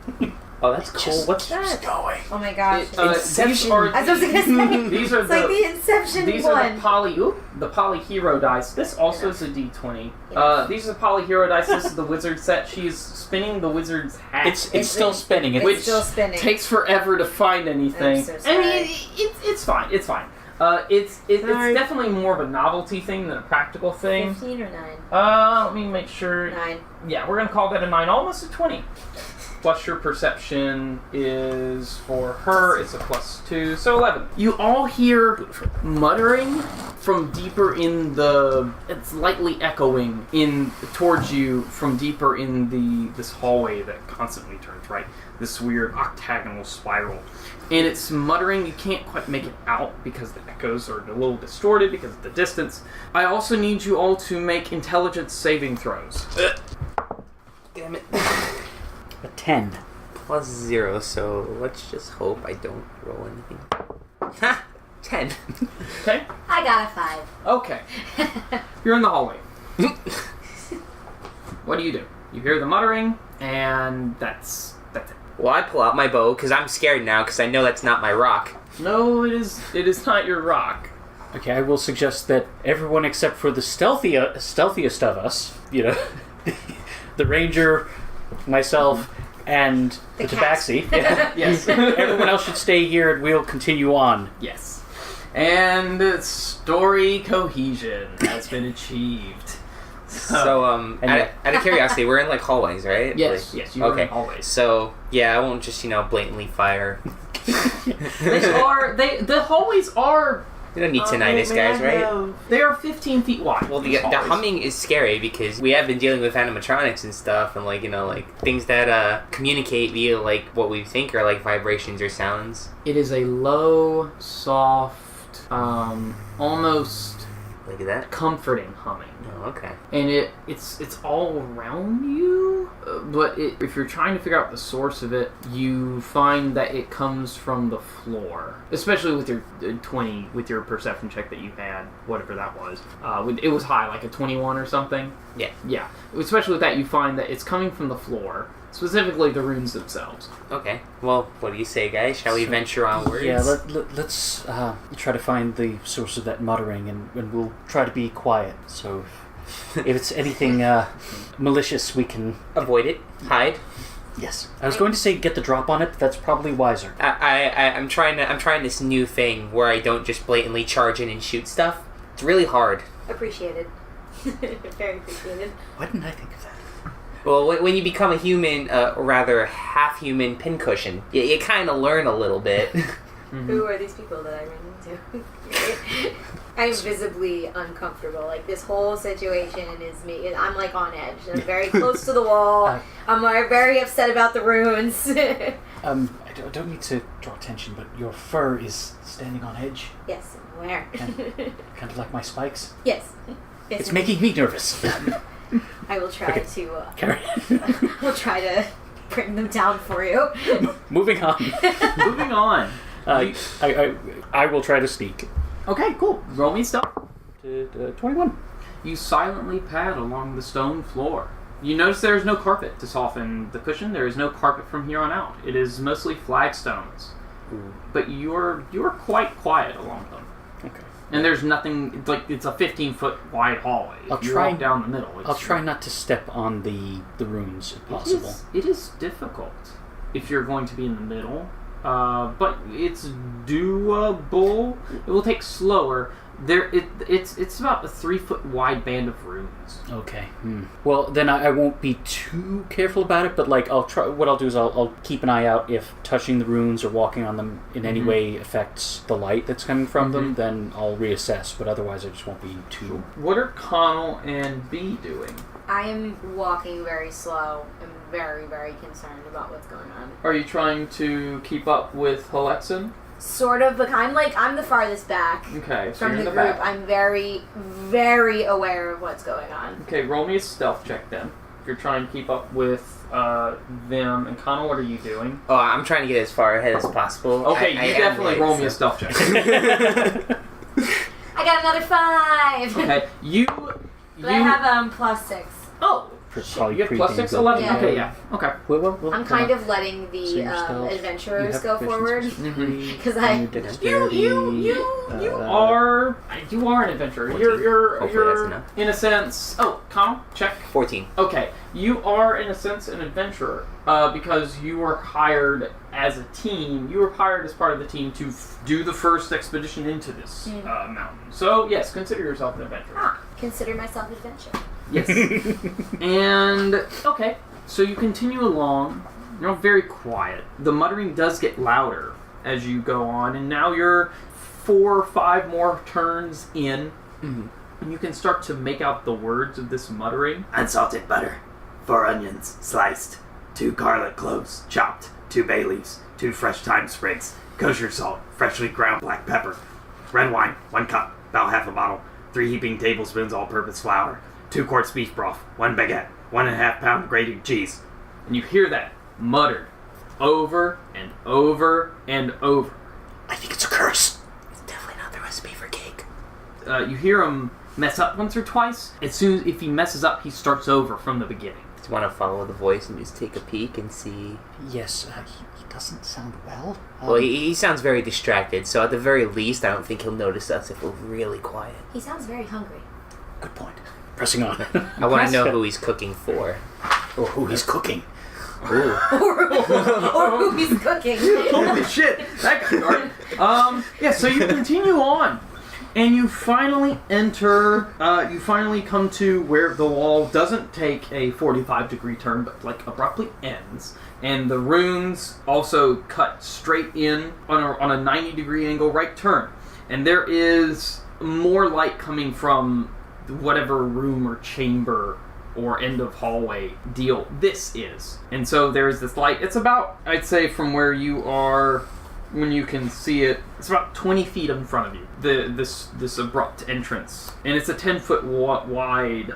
[SPEAKER 10] Oh, that's cool. What's that?
[SPEAKER 11] Going.
[SPEAKER 2] Oh my gosh.
[SPEAKER 9] These are
[SPEAKER 2] As I was gonna say,
[SPEAKER 9] these are
[SPEAKER 2] it's like the Inception
[SPEAKER 9] these
[SPEAKER 2] one.
[SPEAKER 9] are the Polyhero dice. This also is a D20.
[SPEAKER 2] Yes.
[SPEAKER 9] These are the Polyhero dice. This is the wizard set. She's spinning the wizard's hat.
[SPEAKER 11] It's still spinning.
[SPEAKER 2] It's still spinning.
[SPEAKER 9] Takes forever to find anything.
[SPEAKER 2] I'm so
[SPEAKER 9] I
[SPEAKER 2] sorry.
[SPEAKER 9] mean, it's fine. It's fine. It's definitely more of a novelty thing than a practical thing.
[SPEAKER 2] 15 or 9?
[SPEAKER 9] Let me make sure.
[SPEAKER 2] 9.
[SPEAKER 9] Yeah, we're gonna call that a 9, almost a 20. Plus your perception is for her. It's a +2, so 11. You all hear muttering from deeper in the. It's lightly echoing in towards you from deeper in this hallway that constantly turns right. This weird octagonal spiral. And it's muttering, you can't quite make it out because the echoes are a little distorted because of the distance. I also need you all to make intelligence saving throws.
[SPEAKER 10] Damn it.
[SPEAKER 11] A 10.
[SPEAKER 10] +0, so let's just hope I don't roll anything. Ha! 10.
[SPEAKER 9] Okay?
[SPEAKER 2] I got a 5.
[SPEAKER 9] Okay. You're in the hallway. What do? You hear the muttering, and that's it.
[SPEAKER 10] Well, I pull out my bow, because I'm scared now, because I know that's not my rock.
[SPEAKER 9] No, it is not your rock.
[SPEAKER 11] Okay, I will suggest that everyone except for the stealthiest of us, the ranger, myself, and the tabaxi.
[SPEAKER 9] Yes.
[SPEAKER 11] Everyone else should stay here and we'll continue on.
[SPEAKER 9] Yes. And story cohesion has been achieved.
[SPEAKER 10] So, out of curiosity, we're in, like, hallways, right?
[SPEAKER 9] Yes,
[SPEAKER 10] Like,
[SPEAKER 9] you are in hallways.
[SPEAKER 10] So, yeah, I won't just, blatantly fire.
[SPEAKER 9] The hallways are...
[SPEAKER 10] We don't need tinnitus, guys, right?
[SPEAKER 9] They are 15 feet wide.
[SPEAKER 10] Well, the humming is scary because we have been dealing with animatronics and stuff, and things that communicate via what we think are vibrations or sounds.
[SPEAKER 9] It is a low, soft, almost
[SPEAKER 10] Look at that.
[SPEAKER 9] comforting humming.
[SPEAKER 10] Oh, okay.
[SPEAKER 9] And it's all around you, but if you're trying to figure out the source of it, you find that it comes from the floor. Especially with your 20, with your perception check that you had, whatever that was. It was high, like a 21 or something.
[SPEAKER 10] Yeah.
[SPEAKER 9] Yeah. Especially with that, you find that it's coming from the floor. Specifically the runes themselves.
[SPEAKER 10] Okay. Well, what do you say, guys? Shall we venture onwards?
[SPEAKER 11] Yeah, let's try to find the source of that muttering, and we'll try to be quiet. So if it's anything malicious, we can
[SPEAKER 10] avoid it. Hide.
[SPEAKER 11] Yes. I was going to say get the drop on it, but that's probably wiser.
[SPEAKER 10] I'm trying this new thing where I don't just blatantly charge in and shoot stuff. It's really hard.
[SPEAKER 2] Appreciated. Very appreciated.
[SPEAKER 11] Why didn't I think of that?
[SPEAKER 10] Well, when you become a human, or rather half-human pincushion, you kind of learn a little bit.
[SPEAKER 2] Mm-hmm. Who are these people that I ran into? I'm visibly uncomfortable. This whole situation is me. I'm on edge. I'm very close to the wall. I'm very upset about the runes.
[SPEAKER 11] I don't need to draw attention, but your fur is standing on edge.
[SPEAKER 2] Yes, I'm aware.
[SPEAKER 11] Kind of like my spikes.
[SPEAKER 2] Yes.
[SPEAKER 11] It's making me nervous.
[SPEAKER 2] I will try to.
[SPEAKER 11] Carry.
[SPEAKER 2] We'll try to bring them down for you.
[SPEAKER 11] Moving on.
[SPEAKER 9] Moving on.
[SPEAKER 11] I will try to sneak.
[SPEAKER 9] Okay, cool. Roll me stuff.
[SPEAKER 11] 21.
[SPEAKER 9] You silently pad along the stone floor. You notice there is no carpet to soften the cushion. There is no carpet from here on out. It is mostly flagstones. But you're quite quiet along them.
[SPEAKER 11] Okay.
[SPEAKER 9] And there's nothing, it's a 15-foot wide hallway. You walk down the middle.
[SPEAKER 11] I'll try not to step on the runes if possible.
[SPEAKER 9] It is difficult if you're going to be in the middle. But it's doable. It will take slower. It's about a 3-foot wide band of runes.
[SPEAKER 11] Okay. Well, then I won't be too careful about it. But I'll try. What I'll do is I'll keep an eye out if touching the runes or walking on them in any way affects the light that's coming from them. Then I'll reassess. But otherwise, I just won't be too.
[SPEAKER 9] What are Conall and B doing?
[SPEAKER 2] I am walking very slow. I'm very, very concerned about what's going on.
[SPEAKER 9] Are you trying to keep up with Halexan?
[SPEAKER 2] Sort of, but I'm the farthest back.
[SPEAKER 9] Okay, so
[SPEAKER 2] from
[SPEAKER 9] you're
[SPEAKER 2] the
[SPEAKER 9] in
[SPEAKER 2] group.
[SPEAKER 9] back.
[SPEAKER 2] I'm very, very aware of what's going on.
[SPEAKER 9] Okay, roll me a stealth check then. If you're trying to keep up with them. And Conall, what are you doing?
[SPEAKER 10] Oh, I'm trying to get as far ahead as possible.
[SPEAKER 9] Okay, you definitely roll me a stealth check.
[SPEAKER 2] I got another 5.
[SPEAKER 9] Okay, you
[SPEAKER 2] But I have +6.
[SPEAKER 9] Oh,
[SPEAKER 11] Probably
[SPEAKER 9] You get plus 6, 11.
[SPEAKER 2] Yeah.
[SPEAKER 9] Okay, yeah. Okay.
[SPEAKER 2] I'm kind of letting the
[SPEAKER 11] So your stealth,
[SPEAKER 2] adventurers
[SPEAKER 11] you
[SPEAKER 2] go
[SPEAKER 11] have
[SPEAKER 2] forward
[SPEAKER 11] proficiency
[SPEAKER 2] because
[SPEAKER 11] and
[SPEAKER 2] I.
[SPEAKER 11] your dexterity,
[SPEAKER 9] You are an adventurer.
[SPEAKER 10] 14.
[SPEAKER 9] You're
[SPEAKER 10] Hopefully that's enough.
[SPEAKER 9] in a sense. Oh, Conall, check.
[SPEAKER 10] 14.
[SPEAKER 9] Okay, you are in a sense an adventurer because you were hired as a team. You were hired as part of the team to do the first expedition into this mountain. So yes, consider yourself an adventurer.
[SPEAKER 2] Consider myself adventure.
[SPEAKER 9] Yes. And okay, so you continue along. You're very quiet. The muttering does get louder as you go on, and now you're 4 or 5 more turns in, and you can start to make out the words of this muttering.
[SPEAKER 12] Unsalted butter, 4 onions sliced, 2 garlic cloves chopped, 2 bay leaves, 2 fresh thyme sprigs, kosher salt, freshly ground black pepper, red wine, 1 cup, about half a bottle, 3 heaping tablespoons all-purpose flour, 2 quarts beef broth, 1 baguette, 1.5 pound grated cheese.
[SPEAKER 9] And you hear that muttered over and over and over.
[SPEAKER 12] I think it's a curse.
[SPEAKER 10] It's definitely not the recipe for cake.
[SPEAKER 9] You hear him mess up once or twice. As soon as if he messes up, he starts over from the beginning.
[SPEAKER 10] Just want to follow the voice and just take a peek and see.
[SPEAKER 11] Yes, he doesn't sound well.
[SPEAKER 10] Well, he sounds very distracted, so at the very least, I don't think he'll notice us if we're really quiet.
[SPEAKER 2] He sounds very hungry.
[SPEAKER 11] Good point. Pressing on.
[SPEAKER 10] I want to know who he's cooking for.
[SPEAKER 11] Or who he's cooking.
[SPEAKER 10] Ooh.
[SPEAKER 2] or who he's cooking.
[SPEAKER 9] Holy shit! That got dark. Yeah, so you continue on. And you finally enter, you finally come to where the wall doesn't take a 45-degree turn, but like abruptly ends. And the runes also cut straight in on a 90-degree angle right turn. And there is more light coming from whatever room or chamber or end of hallway deal this is. And so there's this light. It's about, I'd say, from where you are, when you can see it, it's about 20 feet in front of you. This abrupt entrance. And it's a 10-foot wide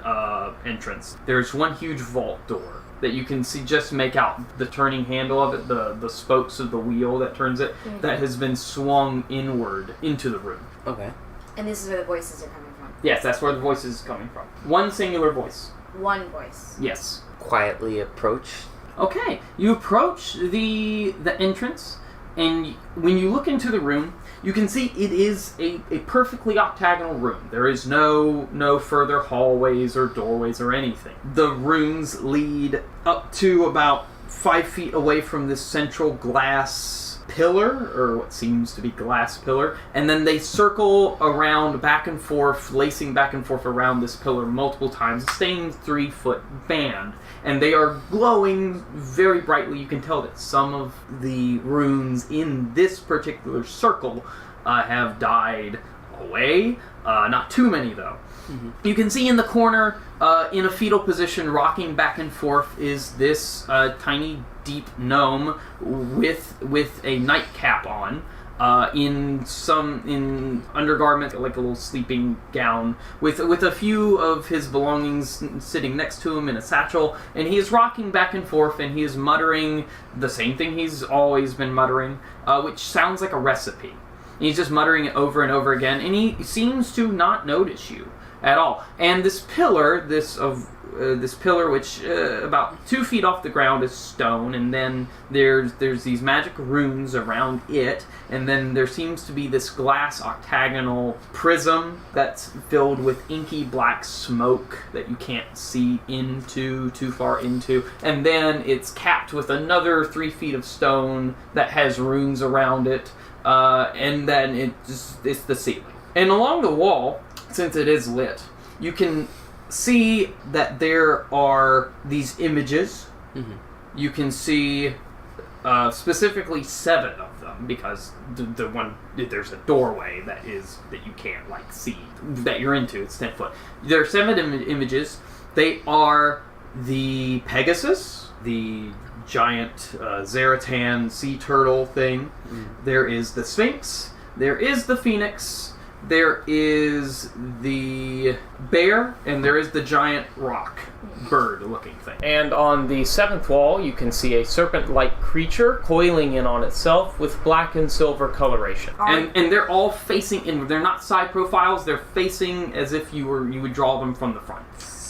[SPEAKER 9] entrance. There's one huge vault door that you can see, just make out the turning handle of it, the spokes of the wheel that turns it, that has been swung inward into the room.
[SPEAKER 10] Okay.
[SPEAKER 2] And this is where the voices are coming from.
[SPEAKER 9] Yes, that's where the voice is coming from. One singular voice.
[SPEAKER 2] One voice.
[SPEAKER 9] Yes.
[SPEAKER 10] Quietly approach.
[SPEAKER 9] Okay, you approach the entrance, and when you look into the room, you can see it is a perfectly octagonal room. There is no further hallways or doorways or anything. The rooms lead up to about 5 feet away from this central glass pillar, or what seems to be glass pillar, and then they circle around back and forth, lacing back and forth around this pillar multiple times, the same 3-foot band, and they are glowing very brightly. You can tell that some of the runes in this particular circle have died away. Not too many, though. Mm-hmm. You can see in the corner, in a fetal position, rocking back and forth, is this tiny, deep gnome with a nightcap on, in undergarment, like a little sleeping gown, with a few of his belongings sitting next to him in a satchel, and he is rocking back and forth, and he is muttering the same thing he's always been muttering, which sounds like a recipe. He's just muttering it over and over again, and he seems to not notice you at all. And this pillar, this pillar, which about 2 feet off the ground is stone, and then there's these magic runes around it, and then there seems to be this glass octagonal prism that's filled with inky black smoke that you can't see too far into, and then it's capped with another 3 feet of stone that has runes around it. And then it's the ceiling. And along the wall, since it is lit, you can see that there are these images. Mm-hmm. You can see specifically 7 of them, because the one, there's a doorway that you can't see that you're into. It's 10 foot. There are 7 images. They are the Pegasus, the giant Zaratan sea turtle thing. There is the Sphinx. There is the Phoenix. There is the bear, and there is the giant rock bird-looking thing. And on the 7th wall, you can see a serpent-like creature coiling in on itself with black and silver coloration. And they're all facing inward. They're not side profiles. They're facing as if you would draw them from the front.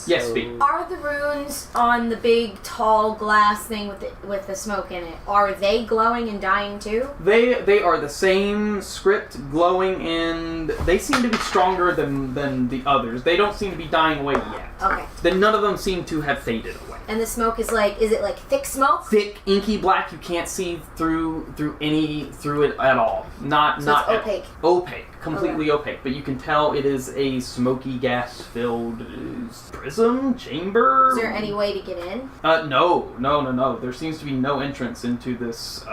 [SPEAKER 9] Yes, speak.
[SPEAKER 2] Are the runes on the big, tall glass thing with the smoke in it, are they glowing and dying too?
[SPEAKER 9] They are the same script, glowing, and they seem to be stronger than the others. They don't seem to be dying away yet.
[SPEAKER 2] Okay.
[SPEAKER 9] Then none of them seem to have faded away.
[SPEAKER 2] And the smoke is it like thick smoke?
[SPEAKER 9] Thick, inky black. You can't see through it at all. Not
[SPEAKER 2] So it's opaque.
[SPEAKER 9] Opaque, completely opaque. But you can tell it is a smoky, gas-filled prism chamber.
[SPEAKER 2] Is there any way to get in?
[SPEAKER 9] No. There seems to be no entrance into this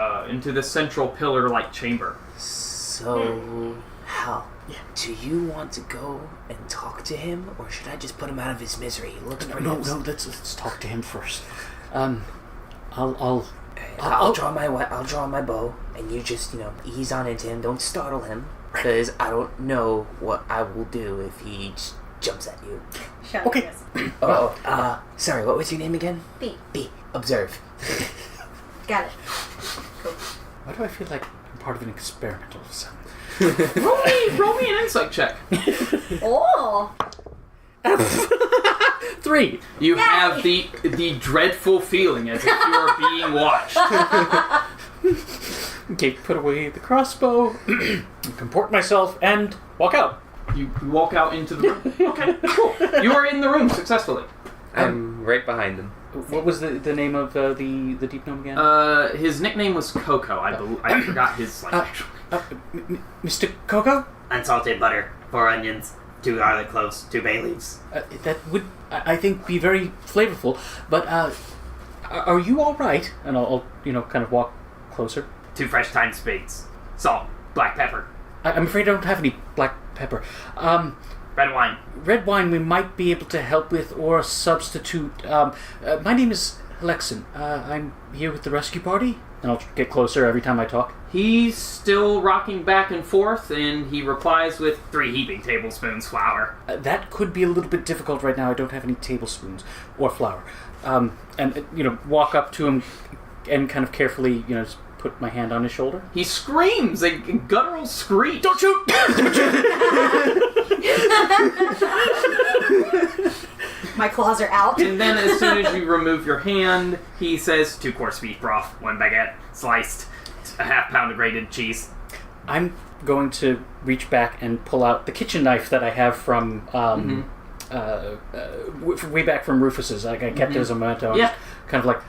[SPEAKER 9] central pillar-like chamber.
[SPEAKER 10] So, Hal, do you want to go and talk to him, or should I just put him out of his misery? He looks pretty
[SPEAKER 11] No. Let's talk to him first.
[SPEAKER 10] I'll draw my bow, and you just ease on into him. Don't startle him, because I don't know what I will do if he just jumps at you.
[SPEAKER 4] Shut
[SPEAKER 11] Okay.
[SPEAKER 10] Sorry, what was your name again?
[SPEAKER 2] B.
[SPEAKER 10] Observe.
[SPEAKER 2] Got it. Cool.
[SPEAKER 11] Why do I feel like I'm part of an experiment all of a sudden?
[SPEAKER 9] Roll me an insight check.
[SPEAKER 2] Oh!
[SPEAKER 11] 3.
[SPEAKER 9] You
[SPEAKER 2] Yay!
[SPEAKER 9] have the dreadful feeling as if you are being watched.
[SPEAKER 11] Okay, put away the crossbow, comport myself, and walk out.
[SPEAKER 9] You walk out into the room. Okay, cool. You are in the room successfully.
[SPEAKER 10] I'm right behind him.
[SPEAKER 11] What was the name of the deep gnome again?
[SPEAKER 9] His nickname was Coco. I forgot his actual.
[SPEAKER 11] Mr. Coco?
[SPEAKER 12] Unsalted butter, 4 onions, 2 garlic cloves, 2 bay leaves.
[SPEAKER 11] That would, I think, be very flavorful. But are you all right? And I'll kind of walk closer.
[SPEAKER 12] 2 fresh thyme sprigs, salt, black pepper,
[SPEAKER 11] I'm afraid I don't have any black pepper.
[SPEAKER 12] red wine.
[SPEAKER 11] Red wine we might be able to help with or substitute. My name is Halexan. I'm here with the rescue party. And I'll get closer every time I talk.
[SPEAKER 9] He's still rocking back and forth, and he replies with 3 heaping tablespoons flour.
[SPEAKER 11] That could be a little bit difficult right now. I don't have any tablespoons or flour. And walk up to him and kind of carefully, just put my hand on his shoulder.
[SPEAKER 9] He screams, a guttural screech.
[SPEAKER 11] Don't shoot! Don't shoot!
[SPEAKER 2] My claws are out.
[SPEAKER 9] And then as soon as you remove your hand, he says 2 course beef broth, 1 baguette, sliced, a half pound of grated cheese.
[SPEAKER 11] I'm going to reach back and pull out the kitchen knife that I have from way back from Rufus's. I kept it as a memento.
[SPEAKER 9] Yeah.
[SPEAKER 11] Kind of like,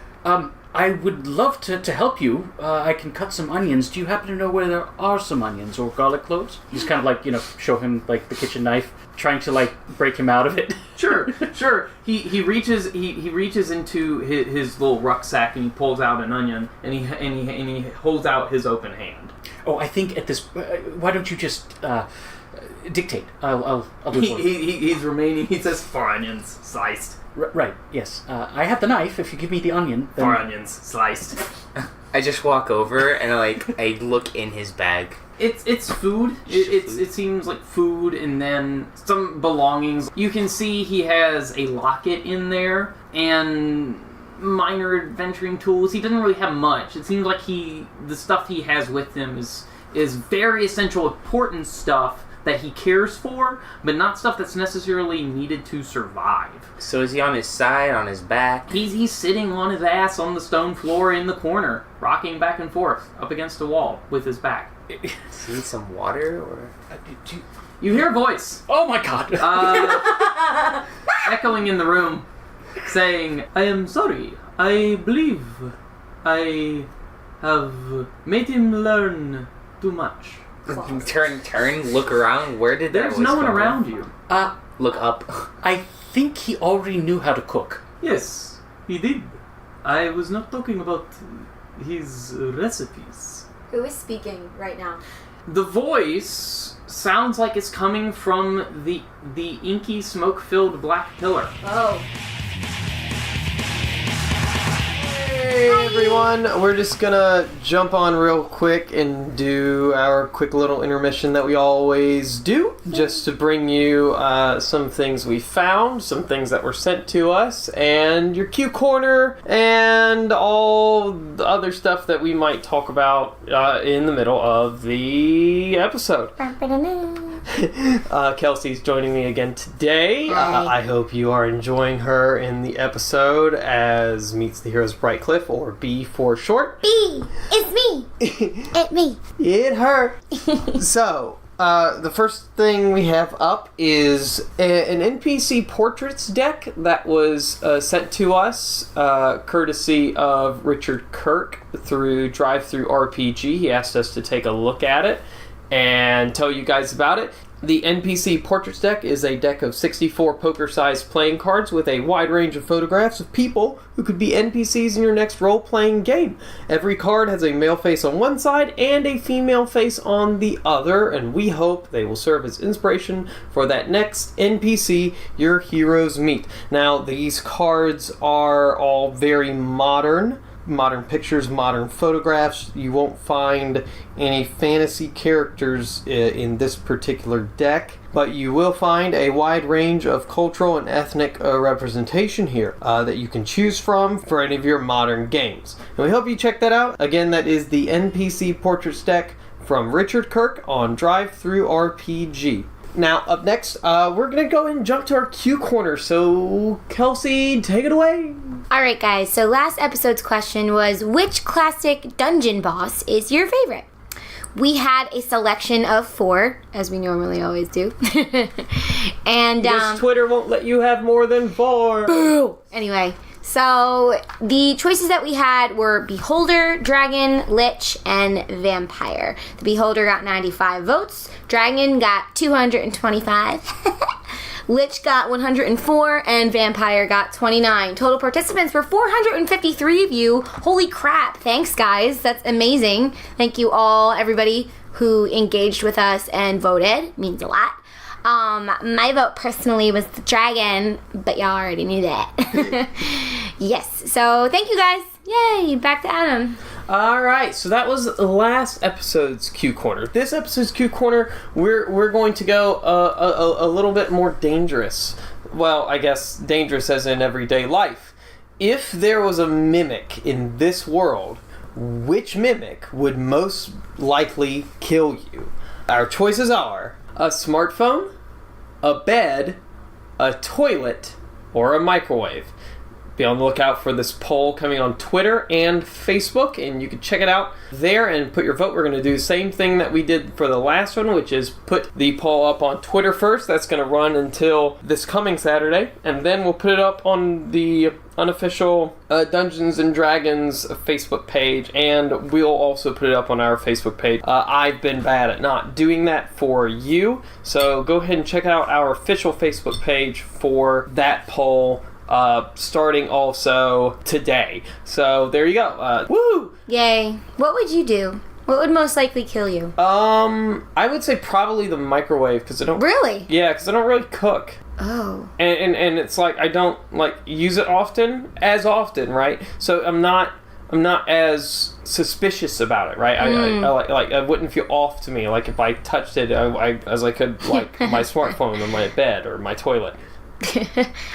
[SPEAKER 11] I would love to help you. I can cut some onions. Do you happen to know where there are some onions or garlic cloves? Just kind of like, show him like the kitchen knife, trying to break him out of it.
[SPEAKER 9] Sure. He reaches into his little rucksack and he pulls out an onion and he holds out his open hand.
[SPEAKER 11] Oh, I think at this, why don't you just dictate? I'll do it for you.
[SPEAKER 9] He's remaining. He says 4 onions sliced.
[SPEAKER 11] Right. Yes. I have the knife. If you give me the onion, then...
[SPEAKER 9] 4 onions sliced.
[SPEAKER 10] I just walk over and I look in his bag.
[SPEAKER 9] It's food. It seems like food, and then some belongings. You can see he has a locket in there and minor adventuring tools. He doesn't really have much. It seems like the stuff he has with him is very essential, important stuff that he cares for, but not stuff that's necessarily needed to survive.
[SPEAKER 10] So is he on his side, on his back?
[SPEAKER 9] He's sitting on his ass on the stone floor in the corner, rocking back and forth up against a wall with his back.
[SPEAKER 10] Does he need some water, or...?
[SPEAKER 9] You hear a voice.
[SPEAKER 11] Oh my god!
[SPEAKER 9] Echoing in the room, saying, "I am sorry. I believe I have made him learn too much."
[SPEAKER 10] Turn, look around. Where did that
[SPEAKER 9] There's no one around you.
[SPEAKER 10] Look up.
[SPEAKER 11] I think he already knew how to cook.
[SPEAKER 9] Yes, he did. I was not talking about his recipes.
[SPEAKER 2] Who is speaking right now?
[SPEAKER 9] The voice sounds like it's coming from the inky, smoke-filled black pillar.
[SPEAKER 2] Oh.
[SPEAKER 13] Hey everyone, we're just gonna jump on real quick and do our quick little intermission that we always do, just to bring you some things we found, some things that were sent to us, and your Q corner, and all the other stuff that we might talk about in the middle of the episode. Kelsey's joining me again today. I hope you are enjoying her in the episode as Meets-the-Heroes Brightcliff, or B for short.
[SPEAKER 2] B! It's me! It's me!
[SPEAKER 13] It her! So, the first thing we have up is an NPC portraits deck that was sent to us courtesy of Richard Kirk through Drive-Thru RPG. He asked us to take a look at it and tell you guys about it. The NPC Portraits deck is a deck of 64 poker-sized playing cards with a wide range of photographs of people who could be NPCs in your next role-playing game. Every card has a male face on one side and a female face on the other, and we hope they will serve as inspiration for that next NPC your heroes meet. Now, these cards are all very modern pictures, modern photographs. You won't find any fantasy characters in this particular deck, but you will find a wide range of cultural and ethnic representation here that you can choose from for any of your modern games. And we hope you check that out. Again, that is the NPC Portraits deck from Richard Kirk on Drive-Thru RPG. Now, up next, we're going to go and jump to our Q Corner. So, Kelsey, take it away.
[SPEAKER 2] Alright guys, so last episode's question was, which classic dungeon boss is your favorite? We had a selection of 4, as we normally always do. And
[SPEAKER 13] Because Twitter won't let you have more than 4.
[SPEAKER 2] Boo! Anyway, so the choices that we had were Beholder, Dragon, Lich, and Vampire. The Beholder got 95 votes, Dragon got 225, Lich got 104, and Vampire got 29. Total participants were 453 of you. Holy crap. Thanks, guys. That's amazing. Thank you all, everybody who engaged with us and voted. It means a lot. My vote personally was the Dragon, but y'all already knew that. Yes. So thank you, guys. Yay. Back to Adam.
[SPEAKER 13] Alright, so that was last episode's Q Corner. This episode's Q Corner, we're going to go a little bit more dangerous. Well, I guess dangerous as in everyday life. If there was a mimic in this world, which mimic would most likely kill you? Our choices are a smartphone, a bed, a toilet, or a microwave. Be on the lookout for this poll coming on Twitter and Facebook, and you can check it out there and put your vote. We're going to do the same thing that we did for the last one, which is put the poll up on Twitter first. That's going to run until this coming Saturday, and then we'll put it up on the unofficial Dungeons & Dragons Facebook page, and we'll also put it up on our Facebook page. I've been bad at not doing that for you, so go ahead and check out our official Facebook page for that poll. Starting also today. So there you go. Woo!
[SPEAKER 2] Yay. What would you do? What would most likely kill you?
[SPEAKER 13] I would say probably the microwave, because I don't...
[SPEAKER 2] Really?
[SPEAKER 13] Yeah, because I don't really cook.
[SPEAKER 2] Oh.
[SPEAKER 13] And it's like, I don't, like, use it as often, right? So I'm not as suspicious about it, right? I it wouldn't feel off to me, like, if I touched it as I could, like, my smartphone or my bed or my toilet.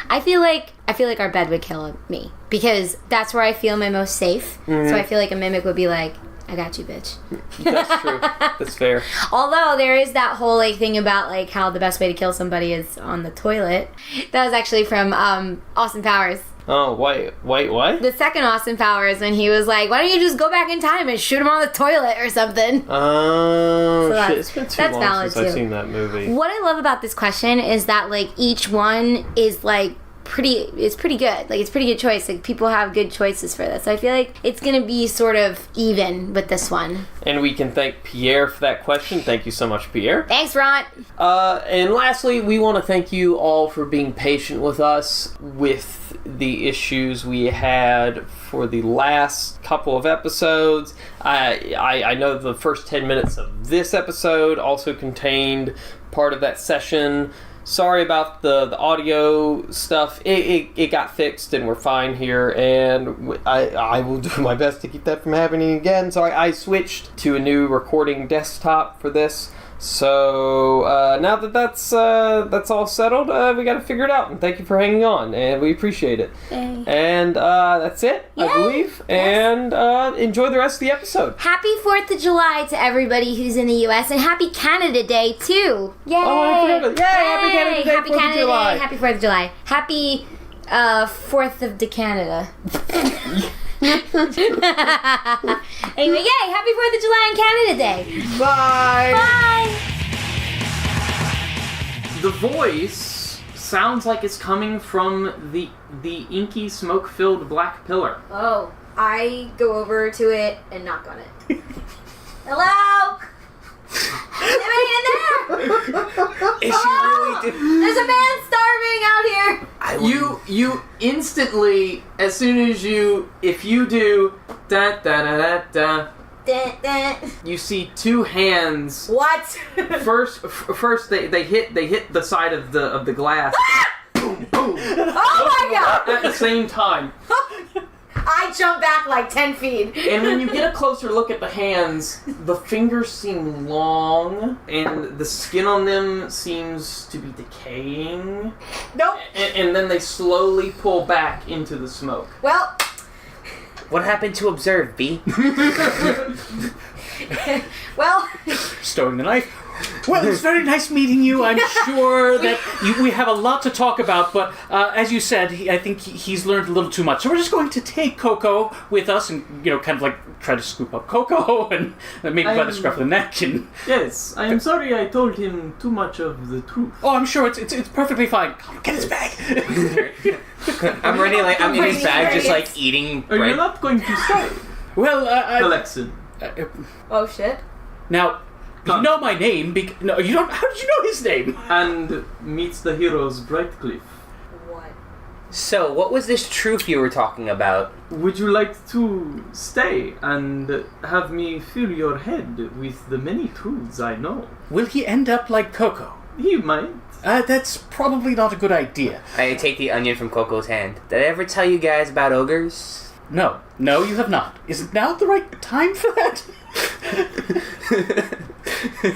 [SPEAKER 2] I feel like our bed would kill me, because that's where I feel my most safe.
[SPEAKER 13] Mm-hmm.
[SPEAKER 2] So I feel like a mimic would be like, I got you, bitch.
[SPEAKER 13] That's true. That's fair.
[SPEAKER 2] Although there is that whole like thing about like how the best way to kill somebody is on the toilet. That was actually from Austin Powers.
[SPEAKER 13] Oh, wait, what?
[SPEAKER 2] The second Austin Powers, when he was like, why don't you just go back in time and shoot him on the toilet or something?
[SPEAKER 13] Oh,
[SPEAKER 2] so
[SPEAKER 13] shit. It's been too long since I've seen that movie.
[SPEAKER 2] What I love about this question is that, like, each one is, like, it's pretty good. Like, it's a pretty good choice. Like, people have good choices for this. So I feel like it's going to be sort of even with this one.
[SPEAKER 13] And we can thank Pierre for that question. Thank you so much, Pierre.
[SPEAKER 2] Thanks, Ron.
[SPEAKER 13] And lastly, we want to thank you all for being patient with us with the issues we had for the last couple of episodes. I know the first 10 minutes of this episode also contained part of that session. Sorry about the audio stuff. It got fixed and we're fine here, and I will do my best to keep that from happening again. So I switched to a new recording desktop for this. So now that that's all settled, we got to figure it out. And thank you for hanging on, and we appreciate it.
[SPEAKER 2] Yay.
[SPEAKER 13] And that's it, I believe.
[SPEAKER 2] Yes.
[SPEAKER 13] And enjoy the rest of the episode.
[SPEAKER 2] Happy 4th of July to everybody who's in the U.S. and Happy Canada Day too! Yay!
[SPEAKER 13] Oh, I forgot about that. Yay! Happy Canada Day,
[SPEAKER 2] Happy
[SPEAKER 13] 4th of
[SPEAKER 2] Canada
[SPEAKER 13] July.
[SPEAKER 2] Day! Happy 4th of July! Happy 4th of Canada. Anyway, yay! Happy 4th of July and Canada Day!
[SPEAKER 13] Bye!
[SPEAKER 2] Bye!
[SPEAKER 9] The voice sounds like it's coming from the inky, smoke-filled black pillar.
[SPEAKER 2] Oh, I go over to it and knock on it. Hello? Anybody in there?
[SPEAKER 10] Is she really
[SPEAKER 2] There's a man starving out here!
[SPEAKER 9] You instantly, as soon as if you do da da da da da, you see two hands.
[SPEAKER 2] What?
[SPEAKER 9] First they hit the side of the glass. Boom, boom.
[SPEAKER 2] Oh my god!
[SPEAKER 9] At the same time.
[SPEAKER 2] I jump back like 10 feet.
[SPEAKER 9] And when you get a closer look at the hands, the fingers seem long, and the skin on them seems to be decaying.
[SPEAKER 2] Nope.
[SPEAKER 9] And then they slowly pull back into the smoke.
[SPEAKER 2] Well,
[SPEAKER 10] What happened to observe, B?
[SPEAKER 2] well,
[SPEAKER 11] Stowing the knife. Well, it's very nice meeting you. I'm sure that we have a lot to talk about, but as you said, I think he's learned a little too much. So we're just going to take Coco with us and, kind of like try to scoop up Coco and maybe by the scruff of the neck. And
[SPEAKER 8] Yes, I am sorry I told him too much of the truth.
[SPEAKER 11] oh, I'm sure it's perfectly fine. Get his bag.
[SPEAKER 10] I'm running like I'm in his bag, just like eating
[SPEAKER 8] Are you
[SPEAKER 10] bread.
[SPEAKER 8] not going to stay?
[SPEAKER 11] Well,
[SPEAKER 8] Halexan.
[SPEAKER 2] oh shit.
[SPEAKER 11] now you know my name. No, you don't. How did you know his name?
[SPEAKER 8] And Meets-the-Heroes Brightcliff.
[SPEAKER 2] What?
[SPEAKER 10] So, what was this truth you were talking about?
[SPEAKER 8] Would you like to stay and have me fill your head with the many truths I know?
[SPEAKER 11] Will he end up like Coco?
[SPEAKER 8] He might.
[SPEAKER 11] That's probably not a good idea.
[SPEAKER 10] I take the onion from Coco's hand. Did I ever tell you guys about ogres?
[SPEAKER 11] No, you have not. Is it now the right time for that?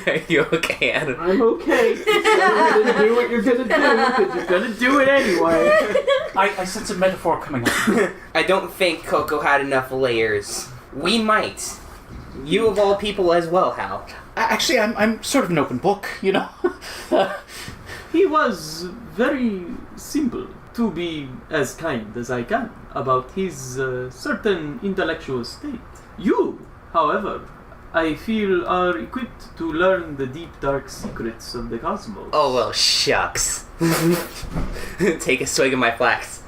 [SPEAKER 10] Are you okay, Adam?
[SPEAKER 8] I'm okay. You're gonna do what you're gonna do, because you're gonna do it anyway.
[SPEAKER 11] I sense a metaphor coming up.
[SPEAKER 10] I don't think Coco had enough layers. We might. You of all people as well, Hal.
[SPEAKER 11] Actually, I'm sort of an open book,
[SPEAKER 8] He was very simple, to be as kind as I can, about his certain intellectual state. You, however, I feel are equipped to learn the deep dark secrets of the cosmos.
[SPEAKER 10] Oh, well, shucks. Take a swig of my flax.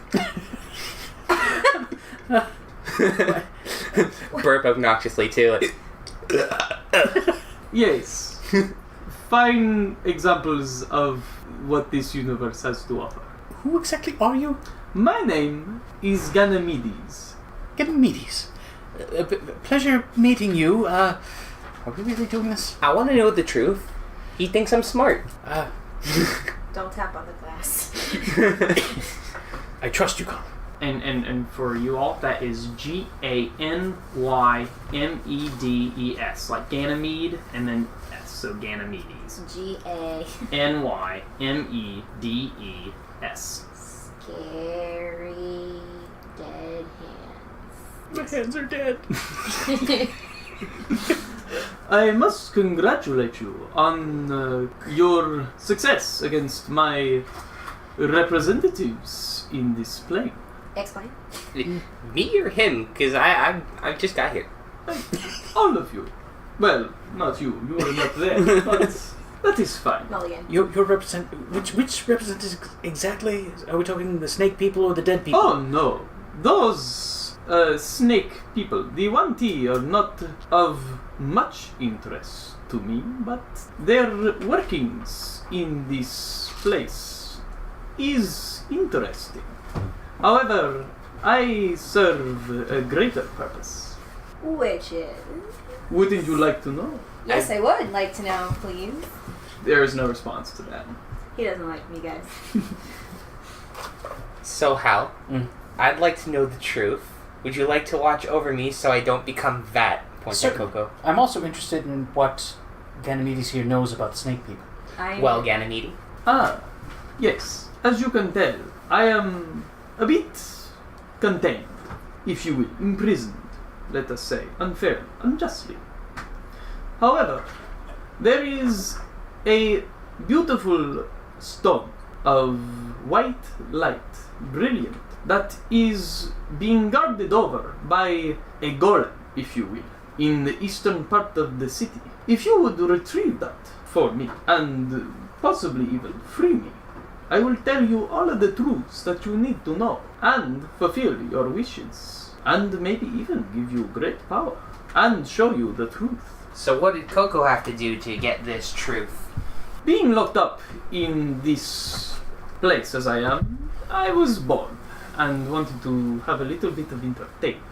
[SPEAKER 10] Burp obnoxiously, too.
[SPEAKER 8] Yes. Fine examples of what this universe has to offer.
[SPEAKER 11] Who exactly are you?
[SPEAKER 8] My name is Ganymedes.
[SPEAKER 11] Ganymedes. Pleasure meeting you. Are we really doing this?
[SPEAKER 10] I want to know the truth. He thinks I'm smart.
[SPEAKER 2] Don't tap on the glass.
[SPEAKER 11] I trust you, Conall.
[SPEAKER 9] And for you all, that is Ganymedes, like Ganymede, and then S, so Ganymedes. Nymedes.
[SPEAKER 2] Scary dead hands.
[SPEAKER 11] My hands are dead.
[SPEAKER 8] I must congratulate you on your success against my representatives in this plane.
[SPEAKER 2] Explain.
[SPEAKER 10] Me or him? Because I just got here.
[SPEAKER 8] All of you. Well, not you. You were not there. But that is fine.
[SPEAKER 2] Mulligan.
[SPEAKER 11] You're which representatives exactly? Are we talking the snake people or the dead people?
[SPEAKER 8] Oh no. Those snake people, the 1T, are not of much interest to me, but their workings in this place is interesting. However, I serve a greater purpose.
[SPEAKER 2] Which is?
[SPEAKER 8] Wouldn't you like to know?
[SPEAKER 2] Yes, I would like to know, please.
[SPEAKER 8] There is no response to that.
[SPEAKER 2] He doesn't like me, guys.
[SPEAKER 10] So, Hal, I'd like to know the truth. Would you like to watch over me so I don't become that? Point at Coco.
[SPEAKER 11] I'm also interested in what Ganymedes here knows about the snake people.
[SPEAKER 10] Well, Ganymede.
[SPEAKER 8] Ah, yes. As you can tell, I am a bit contained, if you will, imprisoned, let us say, unfairly, unjustly. However, there is a beautiful stone of white light, brilliant, that is being guarded over by a golem, if you will, in the eastern part of the city. If you would retrieve that for me, and possibly even free me, I will tell you all of the truths that you need to know, and fulfill your wishes, and maybe even give you great power, and show you the truth.
[SPEAKER 10] So what did Coco have to do to get this truth?
[SPEAKER 8] Being locked up in this place as I am, I was bored, and wanted to have a little bit of entertainment.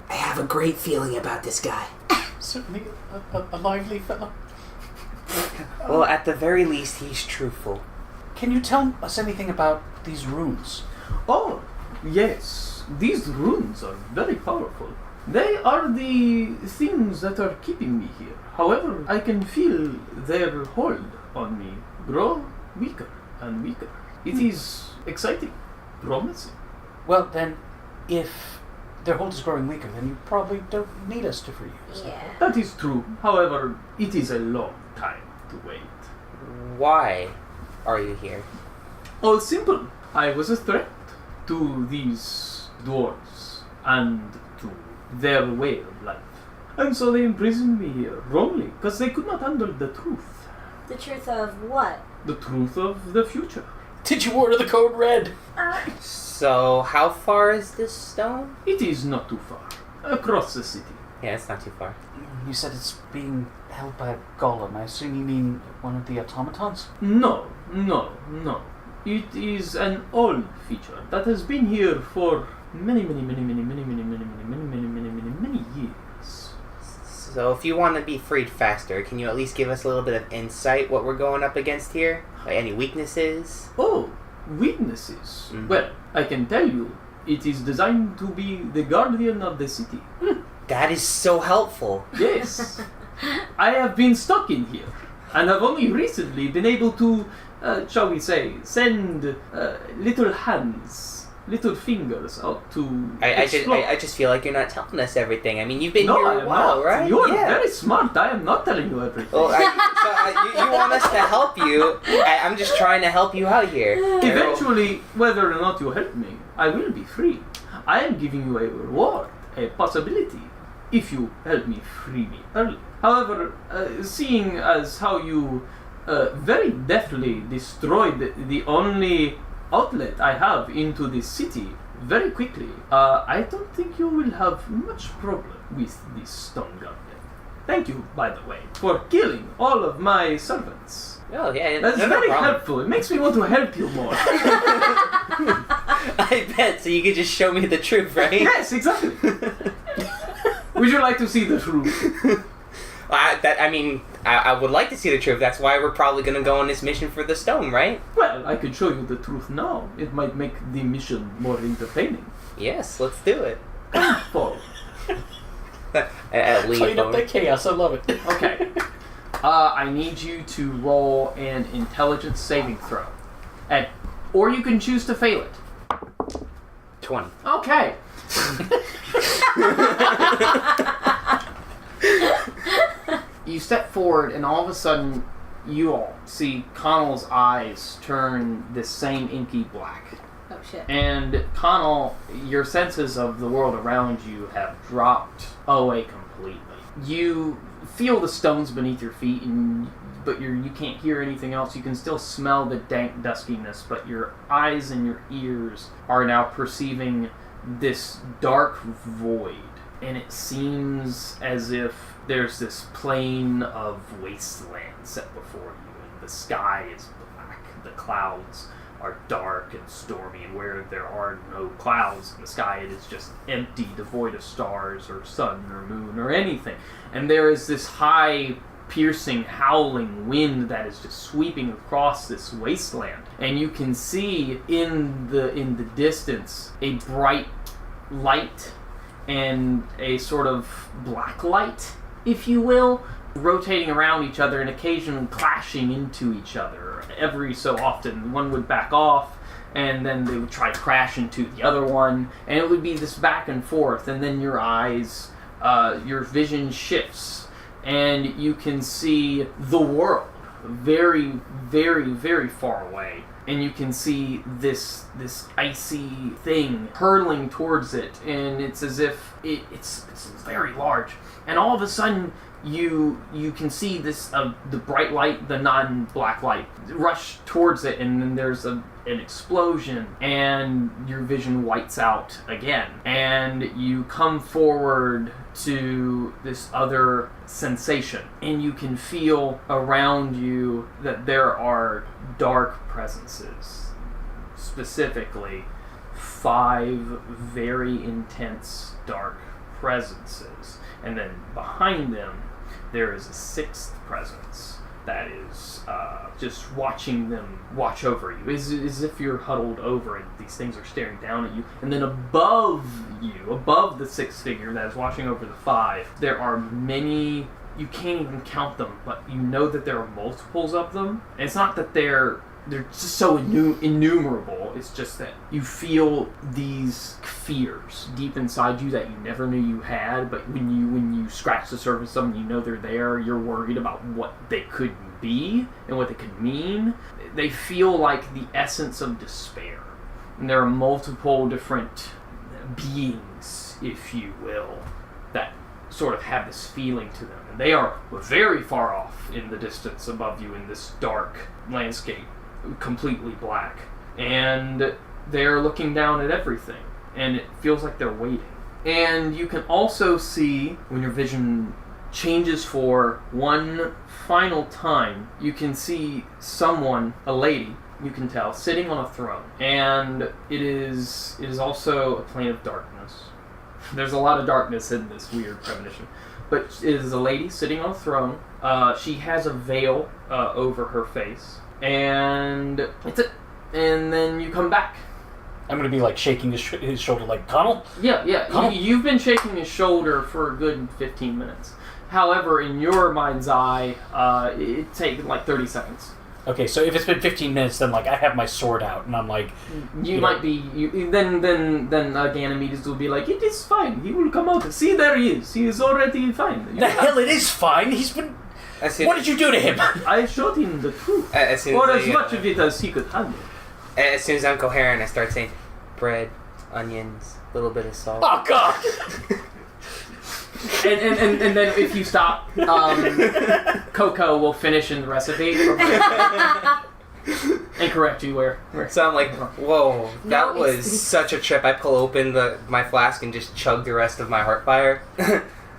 [SPEAKER 10] I have a great feeling about this guy.
[SPEAKER 11] Certainly a lively fellow.
[SPEAKER 10] Well, at the very least, he's truthful.
[SPEAKER 11] Can you tell us anything about these runes?
[SPEAKER 8] Oh, yes. These runes are very powerful. They are the things that are keeping me here. However, I can feel their hold on me grow weaker and weaker. It is exciting, promising.
[SPEAKER 11] Well, then, if their hold is growing weaker, then you probably don't need us to free you.
[SPEAKER 2] Yeah.
[SPEAKER 8] That is true. However, it is a long time to wait.
[SPEAKER 10] Why are you here?
[SPEAKER 8] Oh, simple. I was a threat to these dwarves and to their way of life. And so they imprisoned me here, wrongly, because they could not handle the truth.
[SPEAKER 2] The truth of what?
[SPEAKER 8] The truth of the future.
[SPEAKER 11] Did you order the code red?
[SPEAKER 10] So, how far is this stone?
[SPEAKER 8] It is not too far. Across the city.
[SPEAKER 10] Yeah, it's not too far.
[SPEAKER 11] You said it's being held by a golem. I assume you mean one of the automatons?
[SPEAKER 8] No. It is an old feature that has been here for many years.
[SPEAKER 10] So if you want to be freed faster, can you at least give us a little bit of insight what we're going up against here? Like any weaknesses?
[SPEAKER 8] Oh, weaknesses. Well, I can tell you, it is designed to be the guardian of the city.
[SPEAKER 10] That is so helpful.
[SPEAKER 8] Yes. I have been stuck in here, and have only recently been able to, shall we say, send little hands, little fingers out to explore.
[SPEAKER 10] I just feel like you're not telling us everything. I mean, you've been
[SPEAKER 8] No,
[SPEAKER 10] here
[SPEAKER 8] I
[SPEAKER 10] a
[SPEAKER 8] am
[SPEAKER 10] while,
[SPEAKER 8] not.
[SPEAKER 10] right?
[SPEAKER 8] You are
[SPEAKER 10] Yeah.
[SPEAKER 8] very smart. I am not telling you everything.
[SPEAKER 10] Well, you want us to help you. I'm just trying to help you out here.
[SPEAKER 8] Eventually, whether or not you help me, I will be free. I am giving you a reward, a possibility, if you help me free me early. However, seeing as how you very deftly destroyed the only outlet I have into this city very quickly, I don't think you will have much problem with this stone guardian. Thank you, by the way, for killing all of my servants.
[SPEAKER 10] Oh, yeah.
[SPEAKER 8] That's
[SPEAKER 10] no
[SPEAKER 8] very
[SPEAKER 10] problem.
[SPEAKER 8] helpful. It makes me want to help you more.
[SPEAKER 10] I bet, so you could just show me the truth, right?
[SPEAKER 8] Yes, exactly. Would you like to see the truth?
[SPEAKER 10] I would like to see the truth. That's why we're probably going to go on this mission for the stone, right?
[SPEAKER 8] Well, I could show you the truth now. It might make the mission more entertaining.
[SPEAKER 10] Yes, let's do it.
[SPEAKER 8] Come forward.
[SPEAKER 11] Clean up the chaos. I love it.
[SPEAKER 9] Okay. I need you to roll an intelligence saving throw. Or you can choose to fail it.
[SPEAKER 10] 20.
[SPEAKER 9] Okay. You step forward, and all of a sudden, you all see Conall's eyes turn this same inky black.
[SPEAKER 2] Oh shit.
[SPEAKER 9] And Conall, your senses of the world around you have dropped away completely. You feel the stones beneath your feet, but you can't hear anything else. You can still smell the dank duskiness, but your eyes and your ears are now perceiving this dark void. And it seems as if there's this plain of wasteland set before you, and the sky is black. The clouds are dark and stormy, and where there are no clouds in the sky, it is just empty, devoid of stars or sun or moon or anything. And there is this high, piercing, howling wind that is just sweeping across this wasteland. And you can see in the distance a bright light and a sort of black light, if you will,
[SPEAKER 8] rotating around each other and occasionally clashing into each other. Every so often, one would back off, and then they would try to crash into the other one, and it would be this back and forth, and then your eyes, your vision shifts, and you can see the world very, very, very far away. And you can see this icy thing hurtling towards it, and it's as if it's very large. And all of a sudden, you can see this the bright light, the non-black light, rush towards it, and then there's an explosion, and your vision whites out again, and you come forward to this other sensation, and you can feel around you that there are dark presences, specifically 5 very intense dark presences, and then behind them there is a 6th presence that is just watching them watch over you, as if you're huddled over and these things are staring down at you. And then above you, above the 6th figure that is watching over the 5, there are many, you can't even count them, but you know that there are multiples of them. And it's not that they're just so innumerable, it's just that you feel these fears deep inside you that you never knew you had, but when you scratch the surface of them, you know they're there, you're worried about what they could be and what they could mean. They feel like the essence of despair. And there are multiple different beings, if you will, that sort of have this feeling to them. And they are very far off in the distance above you in this dark landscape, completely black, and they're looking down at everything, and it feels like they're waiting. And you can also see, when your vision changes for one final time, you can see someone, a lady, you can tell, sitting on a throne, and it is also a plane of darkness. There's a lot of darkness in this weird premonition, but it is a lady sitting on a throne. She has a veil over her face, and that's it. And then you come back.
[SPEAKER 11] I'm going to be like shaking his shoulder like, Conall?
[SPEAKER 8] Yeah.
[SPEAKER 11] Conall?
[SPEAKER 8] You've been shaking his shoulder for a good 15 minutes. However, in your mind's eye, it takes like 30 seconds.
[SPEAKER 11] Okay, so if it's been 15 minutes, then like I have my sword out, and I'm like...
[SPEAKER 8] You might be... Then Ganymedes will be like, it is fine. He will come out. See, there he is. He is already fine.
[SPEAKER 11] The hell it is fine. He's been... What did you do to him?
[SPEAKER 8] I showed him the truth.
[SPEAKER 10] As
[SPEAKER 8] much of it as he could handle.
[SPEAKER 10] As soon as I'm coherent, I start saying, bread, onions, a little bit of salt.
[SPEAKER 11] Oh, God!
[SPEAKER 8] and then if you stop, Coco will finish in the recipe and correct you where.
[SPEAKER 10] So I'm like, whoa, that was such a trip. I pull open my flask and just chug the rest of my Heartfire.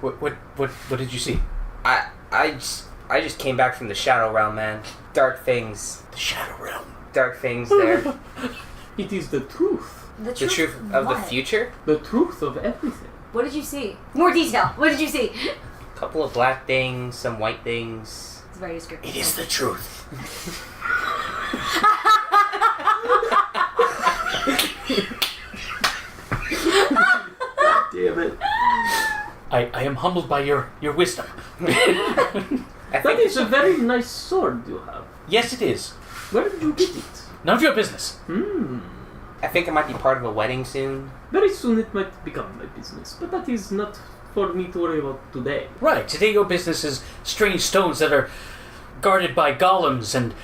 [SPEAKER 11] What did you see?
[SPEAKER 10] I just came back from the Shadow Realm, man. Dark things.
[SPEAKER 11] The Shadow Realm.
[SPEAKER 10] Dark things there.
[SPEAKER 8] It is the truth.
[SPEAKER 2] The
[SPEAKER 10] truth of the future?
[SPEAKER 8] The truth of everything.
[SPEAKER 2] What did you see? More detail. What did you see?
[SPEAKER 10] A couple of black things, some white things.
[SPEAKER 2] It's very descriptive.
[SPEAKER 11] It is the truth.
[SPEAKER 8] Damn it.
[SPEAKER 11] I am humbled by your wisdom.
[SPEAKER 8] That is a very nice sword you have.
[SPEAKER 11] Yes, it is.
[SPEAKER 8] Where did you get it?
[SPEAKER 11] None of your business.
[SPEAKER 10] I think it might be part of a wedding soon.
[SPEAKER 8] Very soon it might become my business, but that is not for me to worry about today.
[SPEAKER 11] Right. Today your business is strange stones that are guarded by golems and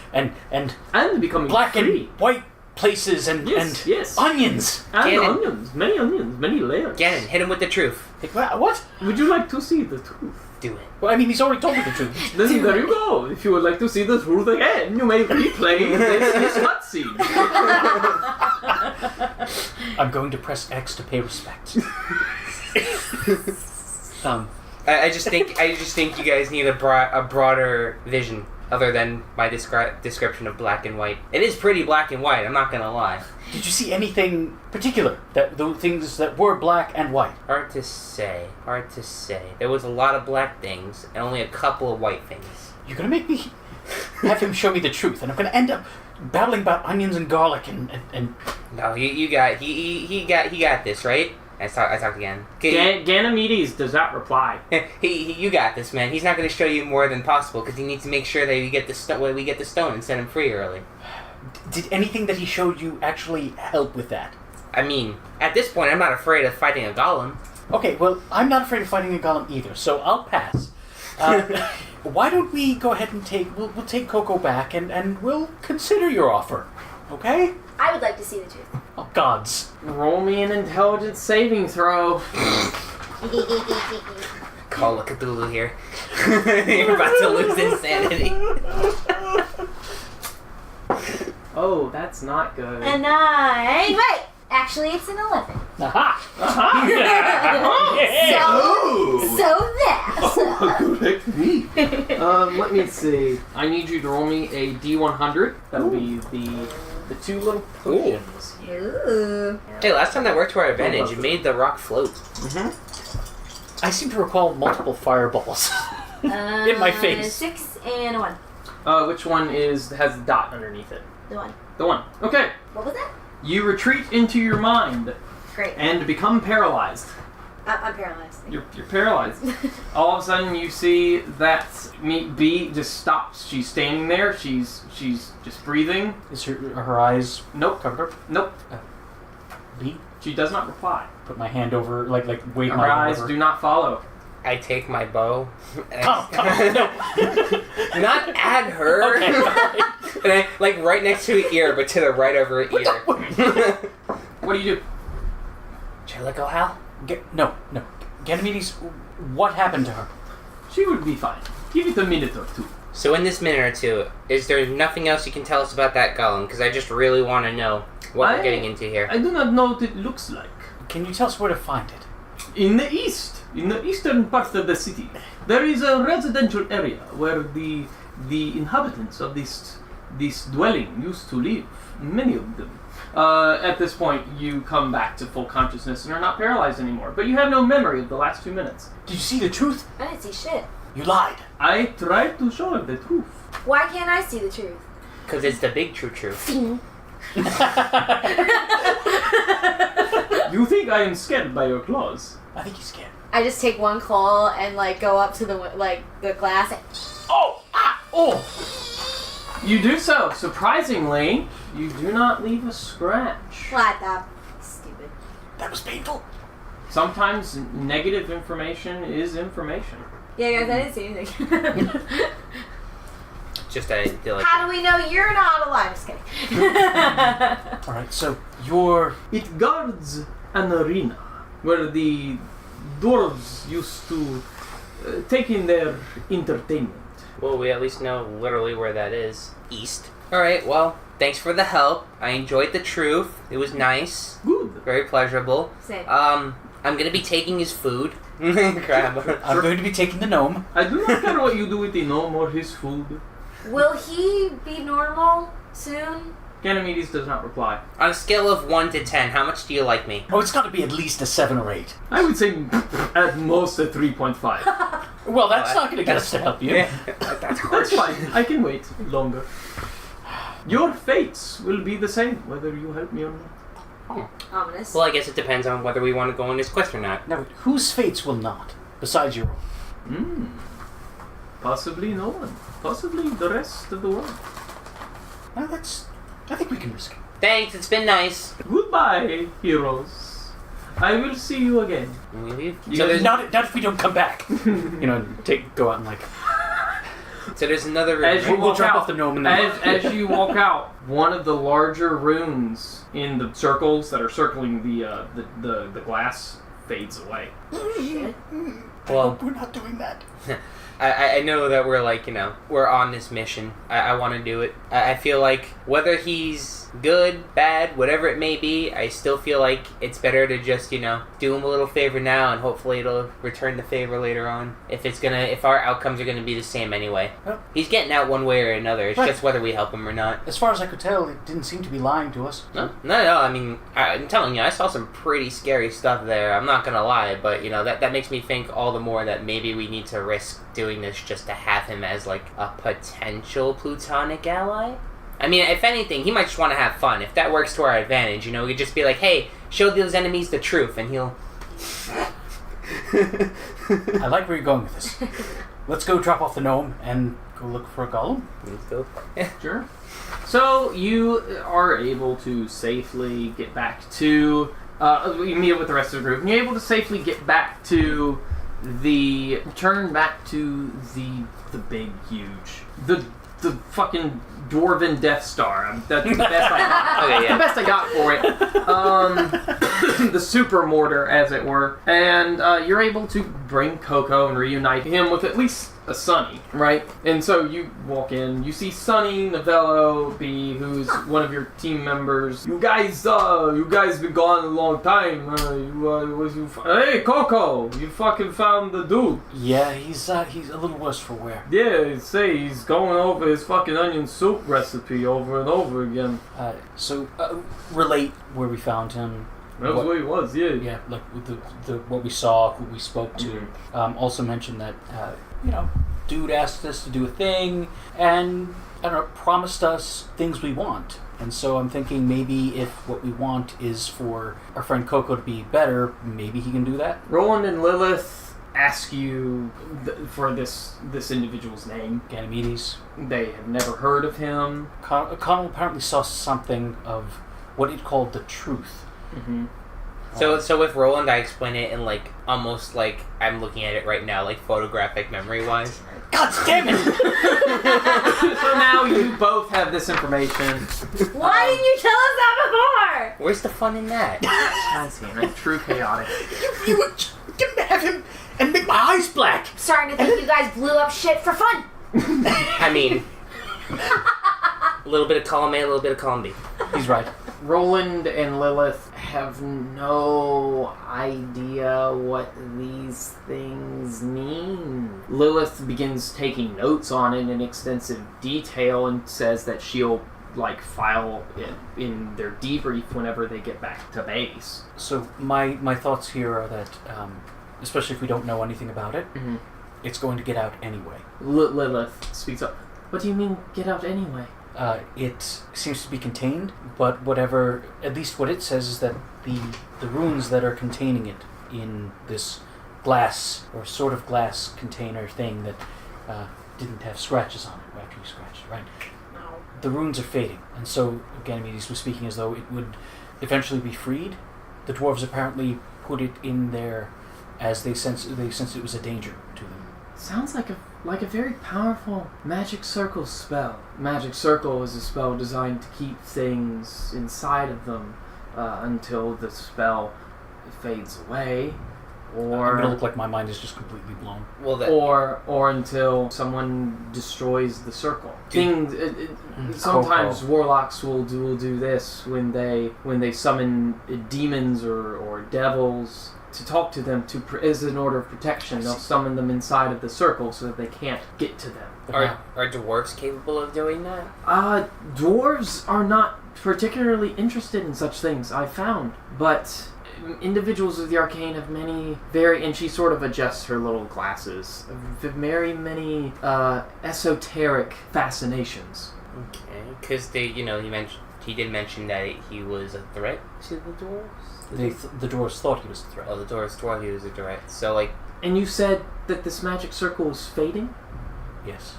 [SPEAKER 8] becoming
[SPEAKER 11] black
[SPEAKER 8] free.
[SPEAKER 11] and white places and
[SPEAKER 8] yes.
[SPEAKER 11] Onions.
[SPEAKER 8] And
[SPEAKER 10] Gannon.
[SPEAKER 8] onions, many layers.
[SPEAKER 10] Gannon, hit him with the truth.
[SPEAKER 11] What?
[SPEAKER 8] Would you like to see the truth?
[SPEAKER 10] Do it.
[SPEAKER 11] Well, I mean, he's already told me the truth.
[SPEAKER 8] Then there you go. If you would like to see the truth again, you may replay this cutscene.
[SPEAKER 11] I'm going to press X to pay respect.
[SPEAKER 10] I just think you guys need a broader vision other than my description of black and white. It is pretty black and white, I'm not gonna lie.
[SPEAKER 11] Did you see anything particular? The things that were black and white?
[SPEAKER 10] Hard to say. There was a lot of black things and only a couple of white things.
[SPEAKER 11] You're gonna make me have him show me the truth, and I'm gonna end up babbling about onions and garlic and...
[SPEAKER 10] No, he got this, right? I talked again.
[SPEAKER 9] Ganymedes does not reply.
[SPEAKER 10] You got this, man. He's not going to show you more than possible because he needs to make sure that we get the stone and set him free early.
[SPEAKER 11] Did anything that he showed you actually help with that?
[SPEAKER 10] I mean, at this point, I'm not afraid of fighting a golem.
[SPEAKER 11] Okay, well, I'm not afraid of fighting a golem either, so I'll pass. Why don't we go ahead and we'll take Coco back and we'll consider your offer, okay?
[SPEAKER 2] I would like to see the truth.
[SPEAKER 11] Oh, gods.
[SPEAKER 13] Roll me an intelligence saving throw.
[SPEAKER 10] Call a Cthulhu here. You're about to lose insanity.
[SPEAKER 13] Oh, that's not good.
[SPEAKER 2] A 9. Wait! Actually, it's an 11.
[SPEAKER 11] Aha!
[SPEAKER 2] So
[SPEAKER 13] Good technique. Let me see. I need you to roll me a D100. That'll be the two little potions.
[SPEAKER 2] Ooh.
[SPEAKER 10] Hey, last time that worked to our advantage, it made the rock float.
[SPEAKER 11] Mm-hmm. I seem to recall multiple fireballs in my face.
[SPEAKER 2] 6 and a 1.
[SPEAKER 13] Which one has a dot underneath it?
[SPEAKER 2] The 1.
[SPEAKER 13] The one. Okay.
[SPEAKER 2] What was that?
[SPEAKER 13] You retreat into your mind.
[SPEAKER 2] Great.
[SPEAKER 13] And become paralyzed.
[SPEAKER 2] I'm paralyzed.
[SPEAKER 13] You're paralyzed. All of a sudden, you see that B just stops. She's standing there. She's just breathing.
[SPEAKER 11] Is her eyes
[SPEAKER 13] covered up? Nope.
[SPEAKER 11] B?
[SPEAKER 13] She does not reply.
[SPEAKER 11] Put my hand over, like wave
[SPEAKER 13] her
[SPEAKER 11] my hand
[SPEAKER 13] eyes
[SPEAKER 11] over.
[SPEAKER 13] do not follow.
[SPEAKER 10] I take my bow.
[SPEAKER 11] Come on, no.
[SPEAKER 10] Not at her.
[SPEAKER 11] Okay.
[SPEAKER 10] And I, like, right next to her ear, but to the right of her ear.
[SPEAKER 13] What do you do?
[SPEAKER 10] Should I let go, Hal?
[SPEAKER 11] No. Ganymedes, what happened to her?
[SPEAKER 13] She would be fine. Give it a minute or two.
[SPEAKER 10] So in this minute or two, is there nothing else you can tell us about that golem? Because I just really want to know what we're getting into here.
[SPEAKER 13] I do not know what it looks like.
[SPEAKER 11] Can you tell us where to find it?
[SPEAKER 13] In the east, in the eastern part of the city, there is a residential area where the inhabitants of this dwelling used to live. Many of them. At this point, you come back to full consciousness and are not paralyzed anymore. But you have no memory of the last 2 minutes.
[SPEAKER 11] Did you see the truth?
[SPEAKER 2] I didn't see shit.
[SPEAKER 11] You lied.
[SPEAKER 13] I tried to show her the truth.
[SPEAKER 2] Why can't I see the truth?
[SPEAKER 10] Because it's the big truth.
[SPEAKER 13] You think I am scared by your claws?
[SPEAKER 11] I think he's scared.
[SPEAKER 2] I just take one claw and go up to the glass. And...
[SPEAKER 13] You do so. Surprisingly, you do not leave a scratch.
[SPEAKER 2] What the? Stupid.
[SPEAKER 11] That was painful.
[SPEAKER 13] Sometimes negative information is information.
[SPEAKER 2] Yeah, guys, I didn't see anything.
[SPEAKER 10] Just I feel like.
[SPEAKER 2] How do we know you're not alive? Just kidding.
[SPEAKER 11] Alright, so you're...
[SPEAKER 13] It guards an arena where the dwarves used to take in their entertainment.
[SPEAKER 10] Well, we at least know literally where that is. East. Alright, well, thanks for the help. I enjoyed the truth. It was nice.
[SPEAKER 13] Good.
[SPEAKER 10] Very pleasurable.
[SPEAKER 2] Same.
[SPEAKER 10] I'm gonna be taking his food. Crap.
[SPEAKER 11] I'm going to be taking the gnome.
[SPEAKER 13] I do not care what you do with the gnome or his food.
[SPEAKER 2] Will he be normal soon?
[SPEAKER 13] Ganymedes does not reply.
[SPEAKER 10] On a scale of 1 to 10, how much do you like me?
[SPEAKER 11] Oh, it's got to be at least a 7 or 8.
[SPEAKER 13] I would say at most a 3.5.
[SPEAKER 11] Well, that's not going to get us to help you.
[SPEAKER 10] Yeah, that's harsh.
[SPEAKER 13] That's fine. I can wait longer. Your fates will be the same, whether you help me or not.
[SPEAKER 2] Ominous.
[SPEAKER 10] Well, I guess it depends on whether we want to go on this quest or not.
[SPEAKER 11] Now, whose fates will not, besides your own?
[SPEAKER 13] Possibly no one. Possibly the rest of the world.
[SPEAKER 11] Well, I think we can risk it.
[SPEAKER 10] Thanks, it's been nice.
[SPEAKER 13] Goodbye, heroes. I will see you again.
[SPEAKER 10] Can we leave?
[SPEAKER 11] So not if we don't come back. Go out and
[SPEAKER 10] So there's another room.
[SPEAKER 13] As you
[SPEAKER 11] We'll
[SPEAKER 13] walk
[SPEAKER 11] drop
[SPEAKER 13] out,
[SPEAKER 11] off the gnome and
[SPEAKER 13] as you walk out, one of the larger runes in the circles that are circling the glass fades away.
[SPEAKER 2] Shit.
[SPEAKER 10] Well,
[SPEAKER 11] we're not doing that.
[SPEAKER 10] I know that we're on this mission. I want to do it. I feel like whether he's good, bad, whatever it may be, I still feel like it's better to just, do him a little favor now and hopefully it'll return the favor later on. If our outcomes are gonna be the same anyway.
[SPEAKER 11] Well,
[SPEAKER 10] he's getting out one way or another. It's
[SPEAKER 11] right.
[SPEAKER 10] just whether we help him or not.
[SPEAKER 11] As far as I could tell, it didn't seem to be lying to us.
[SPEAKER 10] No. I mean, I'm telling you, I saw some pretty scary stuff there. I'm not gonna lie, but that makes me think all the more that maybe we need to risk doing this just to have him as a potential plutonic ally. I mean, if anything, he might just want to have fun. If that works to our advantage, we could just be like, hey, show those enemies the truth, and he'll
[SPEAKER 11] I like where you're going with this. Let's go drop off the gnome and go look for a golem.
[SPEAKER 10] Let's go.
[SPEAKER 9] Sure. So you are able to safely get back to. You meet up with the rest of the group, and you're able to safely get back to the. Turn back to the big, huge. The fucking Dwarven Death Star. That's the best I got.
[SPEAKER 10] Okay, yeah.
[SPEAKER 9] The best I got for it. The super mortar, as it were. And you're able to bring Coco and reunite him with at least a Sunny, right? And so you walk in, you see Sunny Novello B, who's one of your team members. You guys been gone a long time. Hey, Coco, you fucking found the dude.
[SPEAKER 11] Yeah, he's a little worse for wear.
[SPEAKER 9] Yeah, say he's going over his fucking onion soup recipe over and over again.
[SPEAKER 11] So relate where we found him.
[SPEAKER 9] That's what he was, yeah.
[SPEAKER 11] Yeah, like with the what we saw, who we spoke to. Also mentioned that dude asked us to do a thing, and I don't know, promised us things we want. And so I'm thinking maybe if what we want is for our friend Coco to be better, maybe he can do that.
[SPEAKER 9] Roland and Lilith ask you for this individual's name.
[SPEAKER 11] Ganymedes.
[SPEAKER 9] They have never heard of him.
[SPEAKER 11] Conall apparently saw something of what he called the truth.
[SPEAKER 9] Mm-hmm.
[SPEAKER 10] So with Roland, I explain it in like almost like I'm looking at it right now, like photographic memory wise.
[SPEAKER 11] God damn it!
[SPEAKER 9] So now you both have this information.
[SPEAKER 2] Why didn't you tell us that before?
[SPEAKER 10] Where's the fun in that?
[SPEAKER 9] It's true chaotic.
[SPEAKER 11] You didn't have him and make my eyes black.
[SPEAKER 2] I'm starting to think you guys blew up shit for fun.
[SPEAKER 10] I mean, a little bit of column A, a little bit of column B.
[SPEAKER 11] He's right.
[SPEAKER 9] Roland and Lilith have no idea what these things mean. Lilith begins taking notes on it in extensive detail and says that she'll file it in their debrief whenever they get back to base.
[SPEAKER 11] So my thoughts here are that, especially if we don't know anything about it, it's going to get out anyway.
[SPEAKER 9] Lilith speaks up. What do you mean, get out anyway?
[SPEAKER 11] It seems to be contained, but whatever, at least what it says is that the runes that are containing it in this glass, or sort of glass container thing that didn't have scratches on it after you scratched it, right? The runes are fading, and so Ganymedes was speaking as though it would eventually be freed. The dwarves apparently put it in there as they sensed it was a danger to them.
[SPEAKER 9] Sounds like a very powerful magic circle spell. Magic circle is a spell designed to keep things inside of them until the spell fades away, or
[SPEAKER 11] I'm gonna look like my mind is just completely blown.
[SPEAKER 10] Well,
[SPEAKER 9] or until someone destroys the circle. Sometimes warlocks will do this when they summon demons or devils. To talk to them as an order of protection, they'll summon them inside of the circle so that they can't get to them.
[SPEAKER 10] Are dwarves capable of doing that?
[SPEAKER 9] Dwarves are not particularly interested in such things, I found. But individuals of the arcane have many and she sort of adjusts her little glasses, very many esoteric fascinations.
[SPEAKER 10] Okay, because he did mention that he was a threat to the dwarves?
[SPEAKER 11] The dwarves thought he was a threat.
[SPEAKER 10] Oh, the dwarves thought he was a threat. So,
[SPEAKER 9] And you said that this magic circle is fading?
[SPEAKER 11] Yes.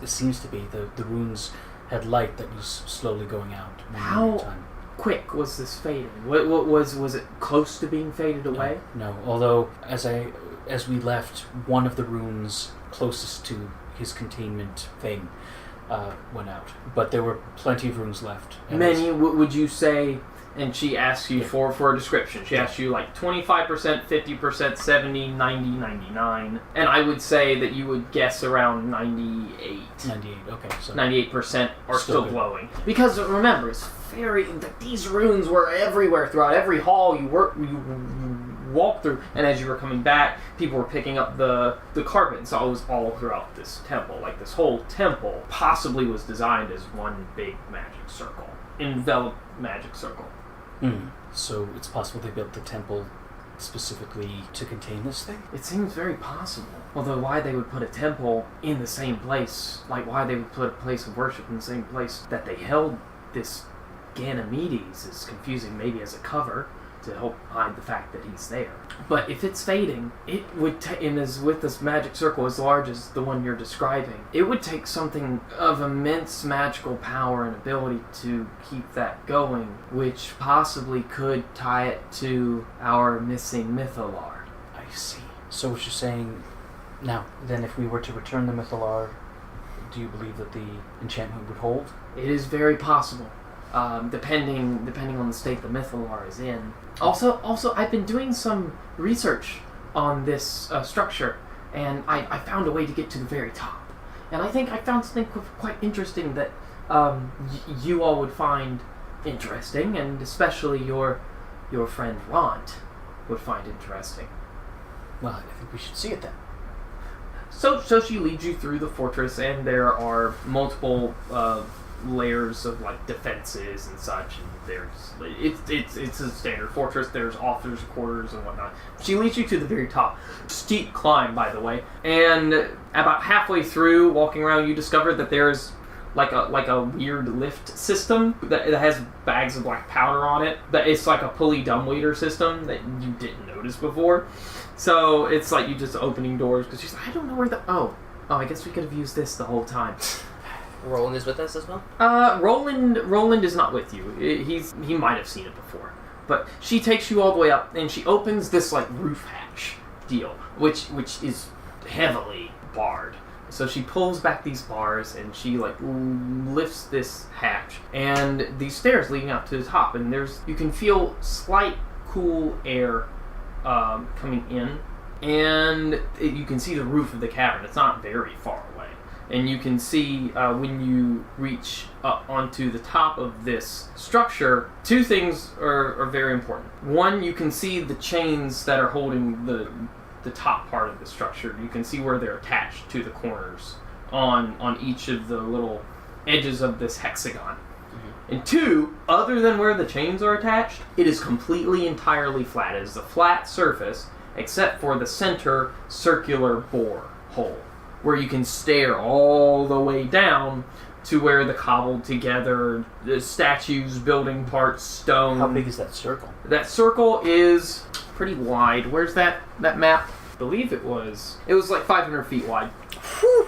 [SPEAKER 11] It seems to be. The runes had light that was slowly going out.
[SPEAKER 9] How quick was this fading? What was it close to being faded away?
[SPEAKER 11] No. Although, as we left, one of the runes closest to his containment thing went out. But there were plenty of runes left.
[SPEAKER 9] Many, would you say... And she asks you for a description. She asks you 25%, 50%, 70, 90, 99. And I would say that you would guess around 98.
[SPEAKER 11] 98, okay. So
[SPEAKER 9] 98% are still glowing. Because remember, it's these runes were everywhere throughout every hall you walked through. And as you were coming back, people were picking up the carpet. So it was all throughout this temple. This whole temple possibly was designed as one big magic circle. Enveloped magic circle.
[SPEAKER 11] So it's possible they built the temple specifically to contain this thing?
[SPEAKER 9] It seems very possible. Although why they would put a temple in the same place, why they would put a place of worship in the same place that they held this Ganymedes is confusing, maybe as a cover
[SPEAKER 8] to help hide the fact that he's there. But if it's fading, it would and is with this magic circle as large as the one you're describing, it would take something of immense magical power and ability to keep that going, which possibly could tie it to our missing Mythalar.
[SPEAKER 11] I see. So what you're saying now, then if we were to return the Mythalar, do you believe that the enchantment would hold?
[SPEAKER 8] It is very possible. Depending on the state the Mythalar is in. Also, I've been doing some research on this structure, and I found a way to get to the very top. And I think I found something quite interesting that you all would find interesting, and especially your friend Ront would find interesting.
[SPEAKER 11] Well, I think we should see it then.
[SPEAKER 8] So she leads you through the fortress, and there are multiple layers of like defenses and such, and it's a standard fortress. There's officers' quarters and whatnot. She leads you to the very top. Steep climb, by the way, and about halfway through walking around, you discover that there's like a weird lift system that has bags of black powder on it. That it's like a pulley dumbwaiter system that you didn't notice before. So it's like you just opening doors because she's like, I don't know where the I guess we could have used this the whole time.
[SPEAKER 10] Roland is with us as well?
[SPEAKER 8] Roland is not with you. He might have seen it before. But she takes you all the way up, and she opens this like roof hatch deal, which is heavily barred. So she pulls back these bars, and she like lifts this hatch, and these stairs leading up to the top, and you can feel slight cool air coming in, and you can see the roof of the cavern. It's not very far away. And you can see when you reach up onto the top of this structure, two things are very important. One, you can see the chains that are holding the top part of the structure. You can see where they're attached to the corners on each of the little edges of this hexagon. Mm-hmm. And two, other than where the chains are attached, it is completely entirely flat. It is a flat surface except for the center circular bore hole, where you can stare all the way down to where the cobbled together the statues, building parts, stone.
[SPEAKER 11] How big is that circle?
[SPEAKER 8] That circle is pretty wide. Where's that map? I believe it was like 500 feet wide.
[SPEAKER 10] Whew.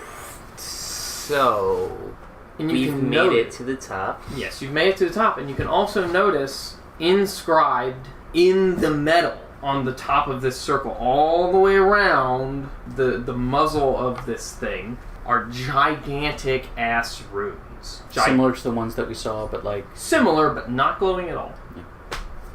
[SPEAKER 10] So, we've made it to the top.
[SPEAKER 8] Yes, you've made it to the top, and you can also notice inscribed in the metal on the top of this circle, all the way around the muzzle of this thing, are gigantic ass runes.
[SPEAKER 11] Similar to the ones that we saw, but like...
[SPEAKER 8] Similar, but not glowing at all.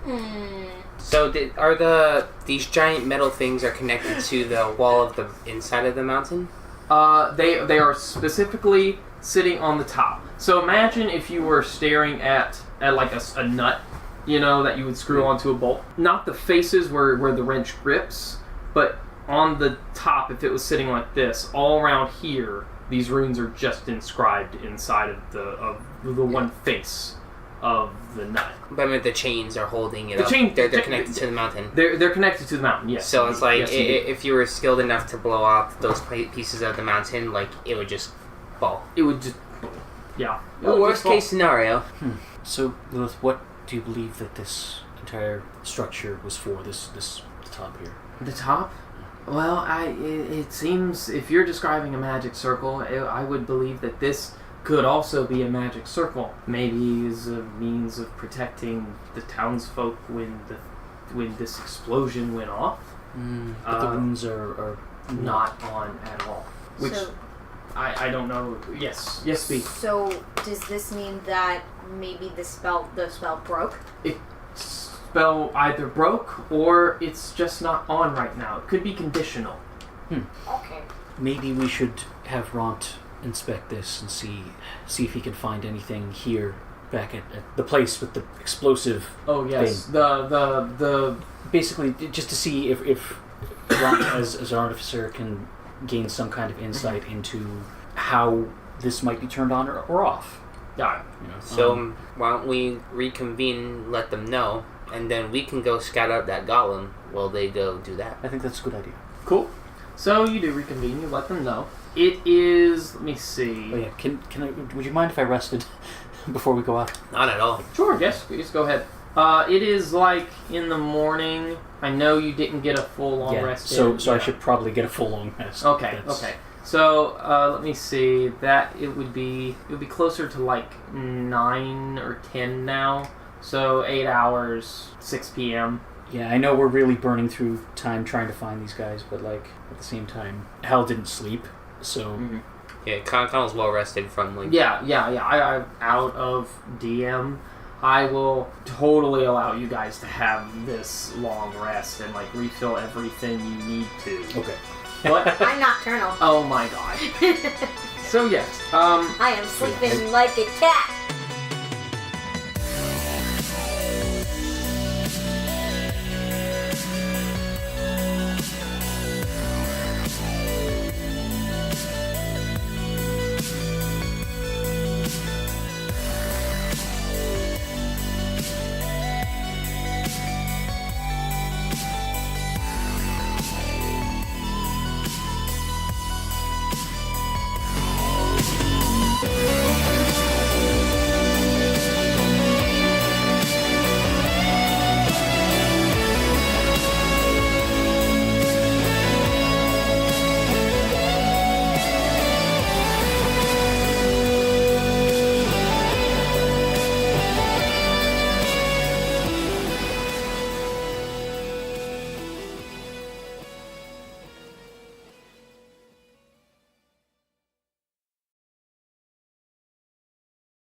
[SPEAKER 10] Yeah. So are these giant metal things are connected to the wall of the inside of the mountain?
[SPEAKER 8] They are specifically sitting on the top. So imagine if you were staring at like a nut, that you would screw onto a bolt. Not the faces where the wrench grips, but on the top, if it was sitting like this, all around here, these runes are just inscribed inside of the one face of the nut.
[SPEAKER 10] But I mean, the chains are holding it up. They're connected to the mountain.
[SPEAKER 8] They're connected to the mountain, yes.
[SPEAKER 10] So it's like, if you were skilled enough to blow off those pieces of the mountain, like, it would just fall.
[SPEAKER 8] It would just... Yeah.
[SPEAKER 10] Worst case scenario.
[SPEAKER 11] So, Lilith, what do you believe that this entire structure was for, the top here?
[SPEAKER 8] The top? Well, it seems, if you're describing a magic circle, I would believe that this could also be a magic circle. Maybe as a means of protecting the townsfolk when this explosion went off.
[SPEAKER 11] But the runes are
[SPEAKER 8] not on at all. Which, I don't know. Yes, speak.
[SPEAKER 2] So, does this mean that maybe the spell broke?
[SPEAKER 8] Spell either broke or it's just not on right now. It could be conditional.
[SPEAKER 2] Okay.
[SPEAKER 11] Maybe we should have Ront inspect this and see if he can find anything here back at the place with the explosive
[SPEAKER 8] yes.
[SPEAKER 11] thing.
[SPEAKER 8] The
[SPEAKER 11] basically just to see if Ront as an artificer can gain some kind of insight into how this might be turned on or off.
[SPEAKER 8] Yeah.
[SPEAKER 10] So why don't we reconvene, let them know, and then we can go scout out that golem while they go do that.
[SPEAKER 11] I think that's a good idea.
[SPEAKER 8] Cool. So you do reconvene, you let them know. It is, let me see.
[SPEAKER 11] Oh yeah, can I, would you mind if I rested before we go out?
[SPEAKER 10] Not at all.
[SPEAKER 8] Sure, yes, go ahead.
[SPEAKER 9] It is like in the morning. I know you didn't get a full long rest.
[SPEAKER 11] So I should probably get a full long rest.
[SPEAKER 9] Okay. Okay. So let me see. That it would be closer to like 9 or 10 now. So 8 hours, 6 p.m.
[SPEAKER 11] Yeah, I know we're really burning through time trying to find these guys, but like at the same time, Hal didn't sleep, so.
[SPEAKER 10] Yeah, Connell's well rested from like.
[SPEAKER 9] Yeah. I'm out of DM. I will totally allow you guys to have this long rest and like refill everything you need to.
[SPEAKER 11] Okay.
[SPEAKER 9] What?
[SPEAKER 2] I'm nocturnal.
[SPEAKER 9] Oh my god. So yes,
[SPEAKER 2] I am sleeping like a cat.